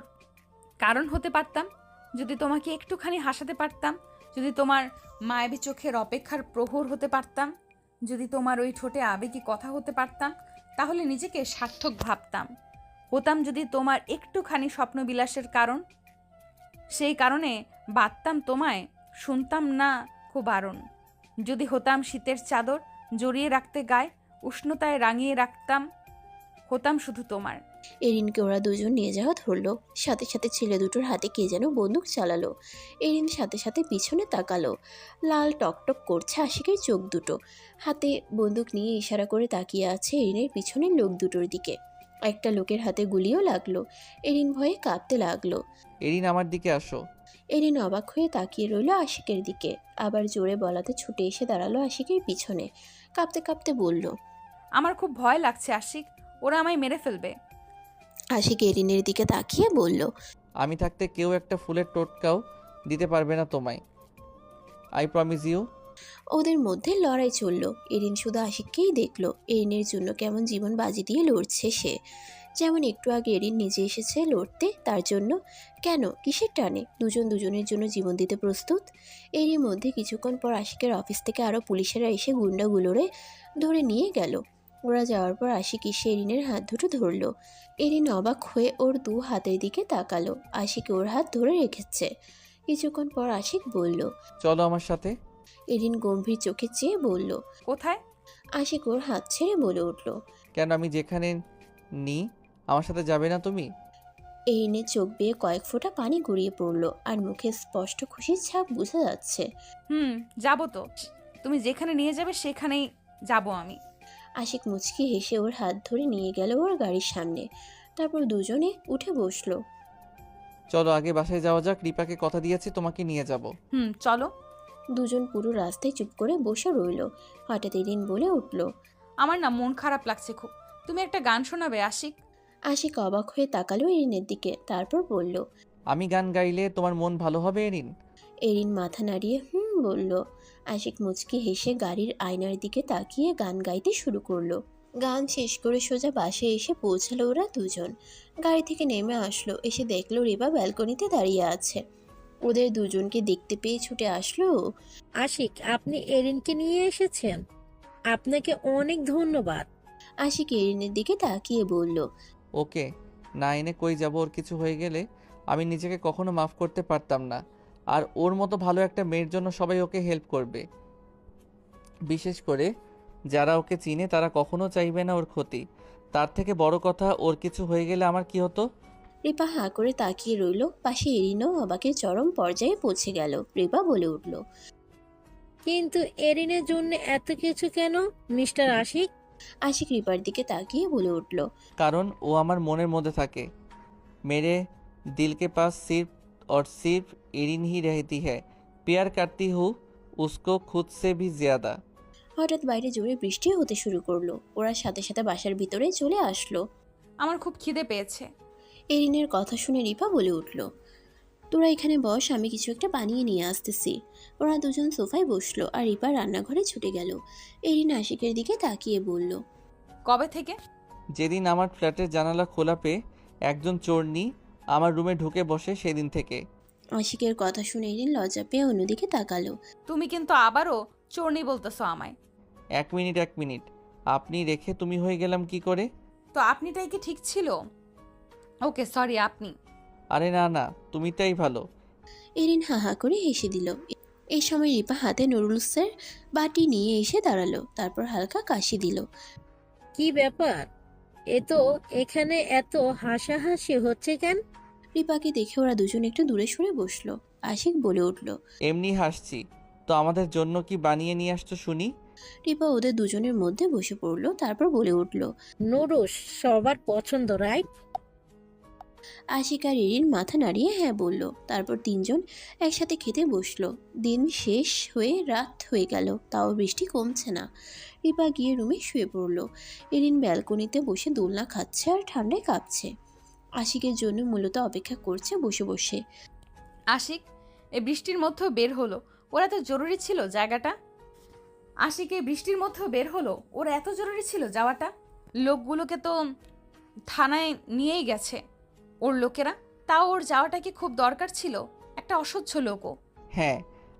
কারণ হতে পারতাম, যদি তোমাকে একটুখানি হাসাতে পারতাম, যদি তোমার মায়াবী চোখের অপেক্ষার প্রহর হতে পারতাম, যদি তোমার ওই ঠোঁটে আবেগী কথা হতে পারতাম, তাহলে নিজেকে সার্থক ভাবতাম। হতাম যদি তোমার একটুখানি স্বপ্নবিলাসের কারণ, সেই কারণে বাঁধতাম তোমায়, শুনতাম না খুব আরণ। যদি হতাম শীতের চাদর জড়িয়ে রাখতে গায়ে, উষ্ণতায় রাঙিয়ে রাখতাম, হতাম শুধু তোমার। এরিনকে ওরা দুজন নিয়ে যাওয়া ধরলো। সাথে সাথে ছেলে দুটোর হাতে কে যেন বন্দুক চালালো। এরিন সাথে সাথে পিছনে তাকালো। লাল টকটক করছে আশিকের চোখ দুটো। হাতে বন্দুক নিয়ে ইশারা করে তাকিয়ে আছে এরিনের পিছনের লোক দুটোর দিকে। একটা লোকের হাতে গুলিও লাগলো। এরিন ভয়ে কাঁপতে লাগলো। এরিন আমার দিকে আসো। এরিন অবাক হয়ে তাকিয়ে রইল আশিকের দিকে। আবার জোরে বলাতে ছুটে এসে দাঁড়ালো আশিকের পিছনে। কাঁপতে কাঁপতে বলল, আমার খুব ভয় লাগছে আশিক, ওরা আমায় মেরে ফেলবে। আশিক এরিনের দিকে তাকিয়ে বলল, আমি থাকতে কেউ একটা ফুলের টোটকাও দিতে পারবে না তোমায়, আই প্রমিস ইউ। ওদের মধ্যে লড়াই চলল। এরিন শুধু আশিককেই দেখলো। এরিনের জন্য কেমন জীবন বাজি দিয়ে লড়ছে সে। যেমন একটু আগে এরিন নিজে এসেছে লড়তে তার জন্য। কেন, কিসের টানে দুজন দুজনের জন্য জীবন দিতে প্রস্তুত। এরই মধ্যে কিছুক্ষণ পর আশিকের অফিস থেকে আরও পুলিশেরা এসে গুন্ডাগুলোরে ধরে নিয়ে গেল। ওরা যাওয়ার পর আশিক এসে এরিনের হাত দুটো ধরলো। এরিন অবাক হয়ে ওর দু হাতের দিকে তাকালো। আশিক ওর হাত ধরে রেখেছে। কিছুক্ষণ পর আশিক বলল, চলো আমার সাথে। এরিন গম্ভীর চোখে চেয়ে বলল, কোথায়? আশিক ওর হাত ছেড়ে বলে উঠল, কেন, আমি যেখানে নি আমার সাথে যাবে না তুমি? এরিনের চোখ বেয়ে কয়েক ফোঁটা পানি গড়িয়ে পড়ল আর মুখে স্পষ্ট খুশির ছাপ বোঝা যাচ্ছে। যাবো তো, তুমি যেখানে নিয়ে যাবে সেখানেই যাব আমি। আশিক মুচকি হেসে ওর হাত ধরে নিয়ে গেল ওর গাড়ির সামনে। তারপর দুজনে উঠে বসলো। চলো আগে বাসায় যাওয়া যাক, রিপাকে কথা দিয়েছি তোমাকে নিয়ে যাব। চলো। দুজন পুরো রাস্তায় চুপ করে বসে রইল। হঠাৎ এরিন বলে উঠল, আমার না মন খারাপ লাগছে খুব, তুমি একটা গান শোনাবে আশিক? আশিক অবাক হয়ে তাকালো এরিনের দিকে। তারপর বলল, আমি গান গাইলে তোমার মন ভালো হবে এরিন? এরিন মাথা নাড়িয়ে বলল। আশিক মুচকি হেসে গাড়ির আয়নার দিকে তাকিয়ে গান গাইতে শুরু করলো। গান শেষ করে সোজা বাসে এসে পৌঁছালো ওরা দুজন। গাড়ি থেকে নেমে আসলো। এসে দেখলো রিবা ব্যালকনিতে দাঁড়িয়ে আছে। ওদের দুজনকে দেখতে পেয়ে ছুটে আসলো। আশিক, আপনি এরিনকে নিয়ে এসেছেন, আপনাকে অনেক ধন্যবাদ। আশিক এরিনের দিকে তাকিয়ে বলল, ওকে না এনে কই যাব, ওর কিছু হয়ে গেলে আমি নিজেকে কখনো মাফ করতে পারতাম না। আর ওর মতো ভালো একটা মেয়ের জন্য সবাই ওকে হেল্প করবে, বিশেষ করে যারা ওকে চিনে তারা কখনো চাইবে না ওর ক্ষতি। তার থেকে বড় কথা, ওর কিছু হয়ে গেলে আমার কি হতো? রিপা হাঁ করে তাকিয়ে রইল। পাশে এরিনও অবাকের চরম পর্যায়ে পৌঁছে গেল। রিপা বলে উঠল, কিন্তু এরিনের জন্য এত কিছু কেন মিস্টার আশিক? আশিক রিপার দিকে তাকিয়ে বলে উঠল, কারণ ও আমার মনের মধ্যে থাকে। मेरे दिल के पास सिर्फ और सिर्फ एरिन ही रहती है। प्यार करती हूँ उसको खुद से भी ज़्यादा। হঠাৎ বাইরে জোরে বৃষ্টি হতে শুরু করলো। ওরা সাথে সাথে বাসার ভিতরে চলে আসলো। আমার খুব খিদে পেয়েছে। এরিনের কথা শুনে রিপা বলে উঠল, তোরা এখানে বস, আমি কিছু একটা বানিয়ে নিয়ে আসতেছি। ওরা দুজন সোফায় বসলো আর রিপা রান্নাঘরে ছুটে গেল। এরিন আশিকের দিকে তাকিয়ে বলল, কবে থেকে? যেদিন আমার ফ্ল্যাটের জানালা খোলা পেয়ে একজন চোরনি আমার রুমে ঢুকে বসে সেদিন থেকে। আশিকের কথা শুনে এরিন লজ্জা পেয়ে অন্যদিকে তাকালো। তুমি কিন্তু আবারও চোরনি বলতেছো আমায়। এক মিনিট, আপনি রেখে তুমি হয়ে গেলাম কি করে? তো আপনিটাই কি ঠিক ছিল? ওকে সরি আপনি। আরে না, তুমিটাই ভালো। এরিন হা হা করে হেসে দিল। এই সময় রিপা হাতে নুডলসের বাটি নিয়ে এসে দাঁড়ালো। তারপর হালকা কাশি দিল। কি ব্যাপার, এখানে এত হাসাহাসি হচ্ছে কেন? রিপাকে দেখে ওরা দুজন একটু দূরে সরে বসলো। আশিক বলে উঠল, এমনি হাসছি তো, আমাদের জন্য কি বানিয়ে নিয়ে আসছো শুনি? রিপা ওদের দুজনের মধ্যে বসে পড়লো, তারপর বলে উঠল। নুডলস সবার পছন্দ, রাইট? আশিক আর এরিন মাথা নাড়িয়ে হ্যাঁ বলল। তারপর তিনজন একসাথে খেতে বসলো। দিন শেষ হয়ে রাত হয়ে গেল, তাও বৃষ্টি কমছে না। রিপা গিয়ে রুমে শুয়ে পড়ল। এরিন ব্যালকনিতে বসে দোলনা খাচ্ছে আর ঠান্ডায় কাঁপছে। আশিকের জন্য মূলত অপেক্ষা করছে বসে বসে। আশিক এই বৃষ্টির মধ্যেও বের হলো, ওর এত জরুরি ছিল জায়গাটা? আশিক এই বৃষ্টির মধ্যেও বের হলো, ওর এত জরুরি ছিল যাওয়াটা? লোকগুলোকে তো থানায় নিয়েই গেছে ওর লোকেরা, তাও ওর যাওয়াটা কি খুব দরকার ছিল? একটা অসহ্য লোকও। হ্যাঁ,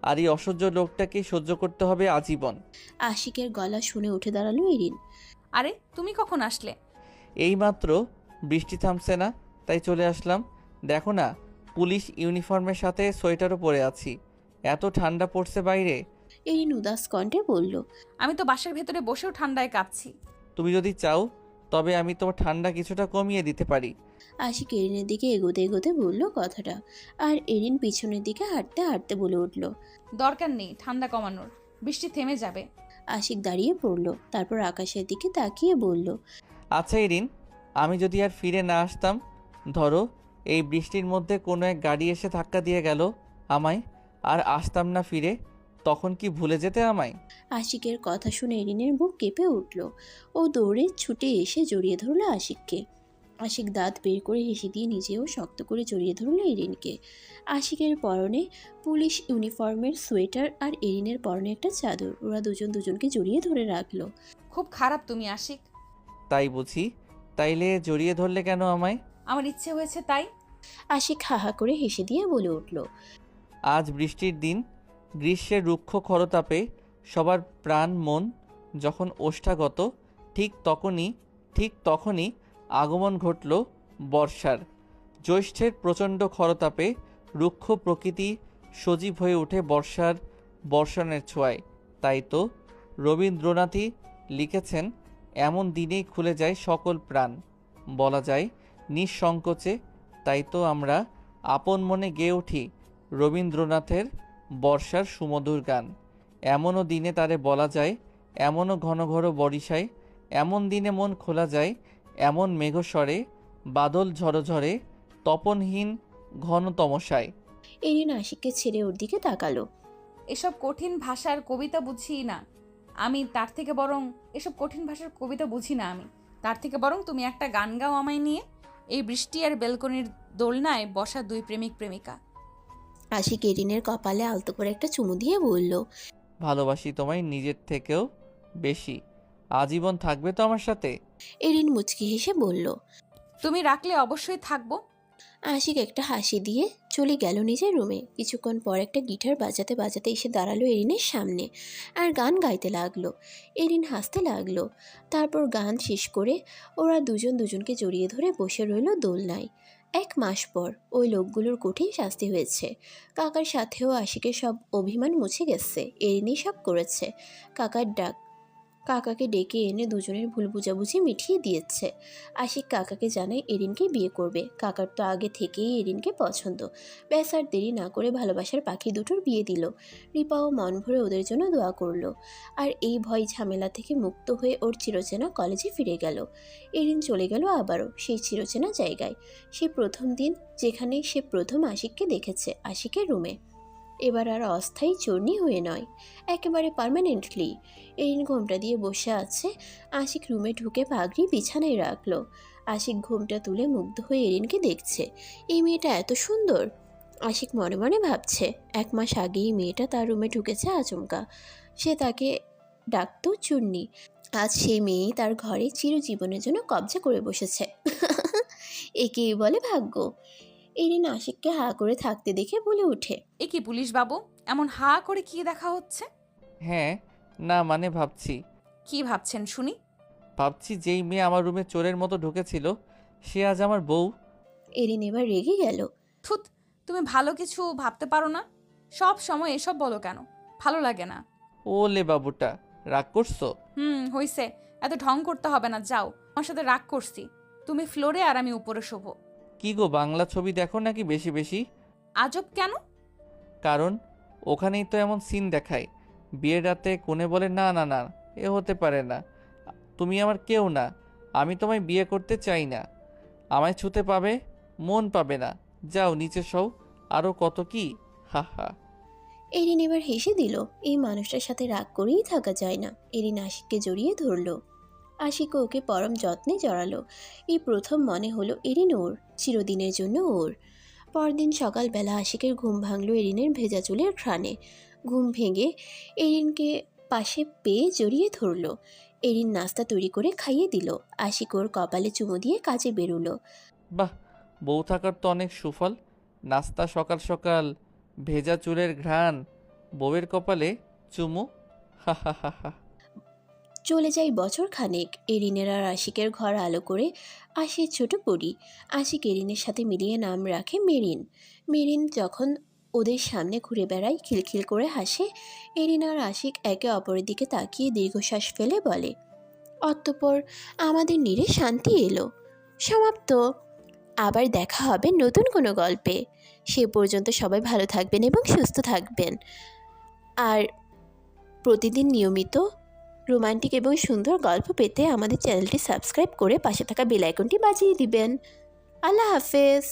আর এই অসহ্য লোকটাকে সহ্য করতে হবে আজীবন। আশিকের গলা শুনে উঠে দাঁড়ালো এরিন। আরে তুমি কখন আসলে? এইমাত্র বৃষ্টি থামছে না, তাই চলে আসলাম। দেখো না, পুলিশ ইউনিফর্মের সাথে সোয়েটারও পরে আছি, এত ঠান্ডা পড়ছে বাইরে। এরিন উদাস কণ্ঠে বলল। আমি তো বাসার ভেতরে বসেও ঠান্ডায় কাঁপছি। তুমি যদি চাও তবে আমি তোমার ঠান্ডা কিছুটা কমিয়ে দিতে পারি। আশিক এরিনের দিকে এগোতে এগোতে বলল কথাটা, আর এরিন পিছনের দিকে হাঁটতে হাঁটতে বলে উঠল। দরকার নেই ঠান্ডা কমানোর, বৃষ্টি থেমে যাবে। আশিক দাঁড়িয়ে পড়ল, তারপর আকাশের দিকে তাকিয়ে বলল। আচ্ছা ইরিন, আমি যদি আর ফিরে না আসতাম, ধরো এই বৃষ্টির মধ্যে কোনো এক গাড়ি এসে ধাক্কা দিয়ে গেল আমায়, আর আসতাম না ফিরে, তখন কি ভুলে যেতে আমায়? আশিকের কথা শুনে এরিনের বুক কেঁপে উঠল। ও দৌড়ে ছুটে এসে জড়িয়ে ধরল আশিককে। আশিক দাঁত বের করে হেসে দিয়ে নিজেও শক্ত করে জড়িয়ে ধরল এরিনকে। আশিকের পরনে পুলিশ ইউনিফর্মের সোয়েটার আর এরিনের পরনে একটা চাদর। ওরা দুজন দুজনকে জড়িয়ে ধরে রাখলো। খুব খারাপ তুমি আশিক। তাই বুঝি? তাইলে জড়িয়ে ধরলে কেন আমায়? আমার ইচ্ছে হয়েছে তাই। আশিক হাহা করে হেসে দিয়ে বলে উঠল। আজ বৃষ্টির দিন, গ্রীষ্মের রুক্ষ খরতাপে সবার প্রাণ মন যখন ওষ্ঠাগত, ঠিক তখনই আগমন ঘটল বর্ষার। জ্যৈষ্ঠের প্রচণ্ড খরতাপে রুক্ষ প্রকৃতি সজীব হয়ে ওঠে বর্ষণের ছোঁয়ায়। তাই তো রবীন্দ্রনাথই লিখেছেন, এমন দিনেই খুলে যায় সকল প্রাণ, বলা যায় নিঃসংকোচে। তাই তো আমরা আপন মনে গেয়ে উঠি রবীন্দ্রনাথের বর্ষার সুমধুর গান। এমনও দিনে তারে বলা যায়, এমনও ঘন ঘন বরিশায়, এমন দিনে মন খোলা যায়, এমন মেঘস্বরে বাদল ঝরঝরে, তপনহীন ঘন তমসায়। এরিন আশিককে ছেড়ে ওর দিকে তাকালো। এসব কঠিন ভাষার কবিতা বুঝি না আমি, তার থেকে বরং এসব কঠিন ভাষার কবিতা বুঝি না আমি, তার থেকে বরং তুমি একটা গান গাও আমায় নিয়ে, এই বৃষ্টি আর বেলকনির দোলনায় বসা দুই প্রেমিক প্রেমিকা। আশিক এরিনের কপালে আলতো করে একটা চুমু দিয়ে বলল। ভালোবাসি তোমায় নিজের থেকেও বেশি, আজীবন থাকবে তো আমার সাথে? এরিন মুচকি হেসে বলল। তুমি রাখলে অবশ্যই থাকবো। আশিক একটা হাসি দিয়ে চলে গেল নিজের রুমে। কিছুক্ষণ পর একটা গিটার বাজাতে বাজাতে এসে দাঁড়ালো এরিনের সামনে আর গান গাইতে লাগলো। এরিন হাসতে লাগলো। তারপর গান শেষ করে ওরা দুজন দুজনকে জড়িয়ে ধরে বসে রইল দোলনায়। 1 মাস পর ওই লোকগুলোর কঠিন শাস্তি হয়েছে। কাকার সাথেও আশিকের সব অভিমান মুছে গেছে। এরিনই সব করেছে। কাকাকে ডেকে এনে দুজনের ভুল বুঝাবুঝি মিটিয়ে দিয়েছে। আশিক কাকাকে জানায় এরিনকে বিয়ে করবে। কাকার তো আগে থেকেই এরিনকে পছন্দ। ব্যাস আর দেরি না করে ভালোবাসার পাখি দুটোর বিয়ে দিল। রিপাও মন ভরে ওদের জন্য দোয়া করলো। আর এই ভয় ঝামেলা থেকে মুক্ত হয়ে ওর চিরচেনা কলেজে ফিরে গেল। এরিন চলে গেল আবারও সেই চিরচেনা জায়গায়, সেই প্রথম দিন যেখানে সে প্রথম আশিককে দেখেছে, আশিকের রুমে। এবার আর অস্থায়ী চূর্ণী হয়ে নয়, একেবারে পার্মানেন্টলি। এরিন ঘোমটা দিয়ে বসে আছে। আশিক রুমে ঢুকে পাগড়ি বিছানায় রাখলো। আশিক ঘোমটা তুলে মুগ্ধ হয়ে এরিনকে দেখছে। এই মেয়েটা এত সুন্দর। আশিক মনে মনে ভাবছে, 1 মাস আগেই মেয়েটা তার রুমে ঢুকেছে আচমকা। সে তাকে ডাকতো চূর্ণী। আজ সেই মেয়েই তার ঘরে চিরজীবনের জন্য কবজা করে বসেছে। একেই বলে ভাগ্য। এরিন আশিককে হা করে থাকতে দেখে বলে ওঠে। এ কি পুলিশ বাবু, এমন হা করে কি দেখা হচ্ছে? হ্যাঁ, না মানে ভাবছি। কি ভাবছেন শুনি? ভাবছি যেই মেয়ে আমার রুমে চোরের মতো ঢুকেছিল সে আজ আমার বউ। এরিন এবার রেগে গেল। থুত, তুমি ভালো কিছু ভাবতে পারো না? সব সময় এসব বলো কেন? ভালো লাগে না। ওলে বাবুটা, রাগ করছো? হইছে, এত ঢং করতে হবে না, যাও। আমার সাথে রাগ করছি। তুমি ফ্লোরে আর আমি উপরে শোবো। কি গো, বাংলা ছবি দেখো নাকি বেশি বেশি? আজব কেন? কারণ ওখানেই তো এমন সিন দেখায় বিয়ের রাতে কোণে বলে, না না না, এ হতে পারে না, তুমি আমার কেউ না, আমি তোমায় বিয়ে করতে চাই না, আমায় ছুতে পাবে, মন পাবে না, যাও নিচে সও, আরও কত কি, হা হা। এরিন এবার হেসে দিল। এই মানুষটার সাথে রাগ করেই থাকা যায় না। এরিন আশিককে জড়িয়ে ধরল। আশিকও ওকে পরম যত্নে জড়ালো। এই প্রথম মনে হলো এরিন ওর, চিরদিনের জন্য ওর। পরদিন সকালবেলা আশিকের ঘুম ভাঙল এরিনের ভেজা চুলের ঘ্রাণে। ঘুম ভেঙে এরিনকে পাশে পেয়ে জড়িয়ে ধরল। এরিন নাস্তা তৈরি করে খাইয়ে দিল। আশিক ওর কপালে চুমু দিয়ে কাজে বেরোলো। বাহ, বউ থাকার তো অনেক সুফল। নাস্তা সকাল সকাল, ভেজা চুলের ঘ্রাণ, বউয়ের কপালে চুমু, হা হা হা হা। চলে যায় বছর খানেক। এরিনের আর আশিকের ঘর আলো করে আসে ছোট পরি। আশিক এরিনের সাথে মিলিয়ে নাম রাখে মেরিন। মেরিন যখন ওদের সামনে ঘুরে বেড়ায় খিলখিল করে হাসে। এরিন আর আশিক একে অপরের দিকে তাকিয়ে দীর্ঘশ্বাস ফেলে বলে, অতঃপর আমাদের নীড়ে শান্তি এলো। সমাপ্ত। আবার দেখা হবে নতুন কোনো গল্পে। সে পর্যন্ত সবাই ভালো থাকবেন এবং সুস্থ থাকবেন। আর প্রতিদিন নিয়মিত রোমান্টিক এবং সুন্দর গল্প পেতে আমাদের চ্যানেলটি সাবস্ক্রাইব করে পাশে থাকা বেল আইকনটি বাজিয়ে দিবেন। আল্লাহ হাফেজ।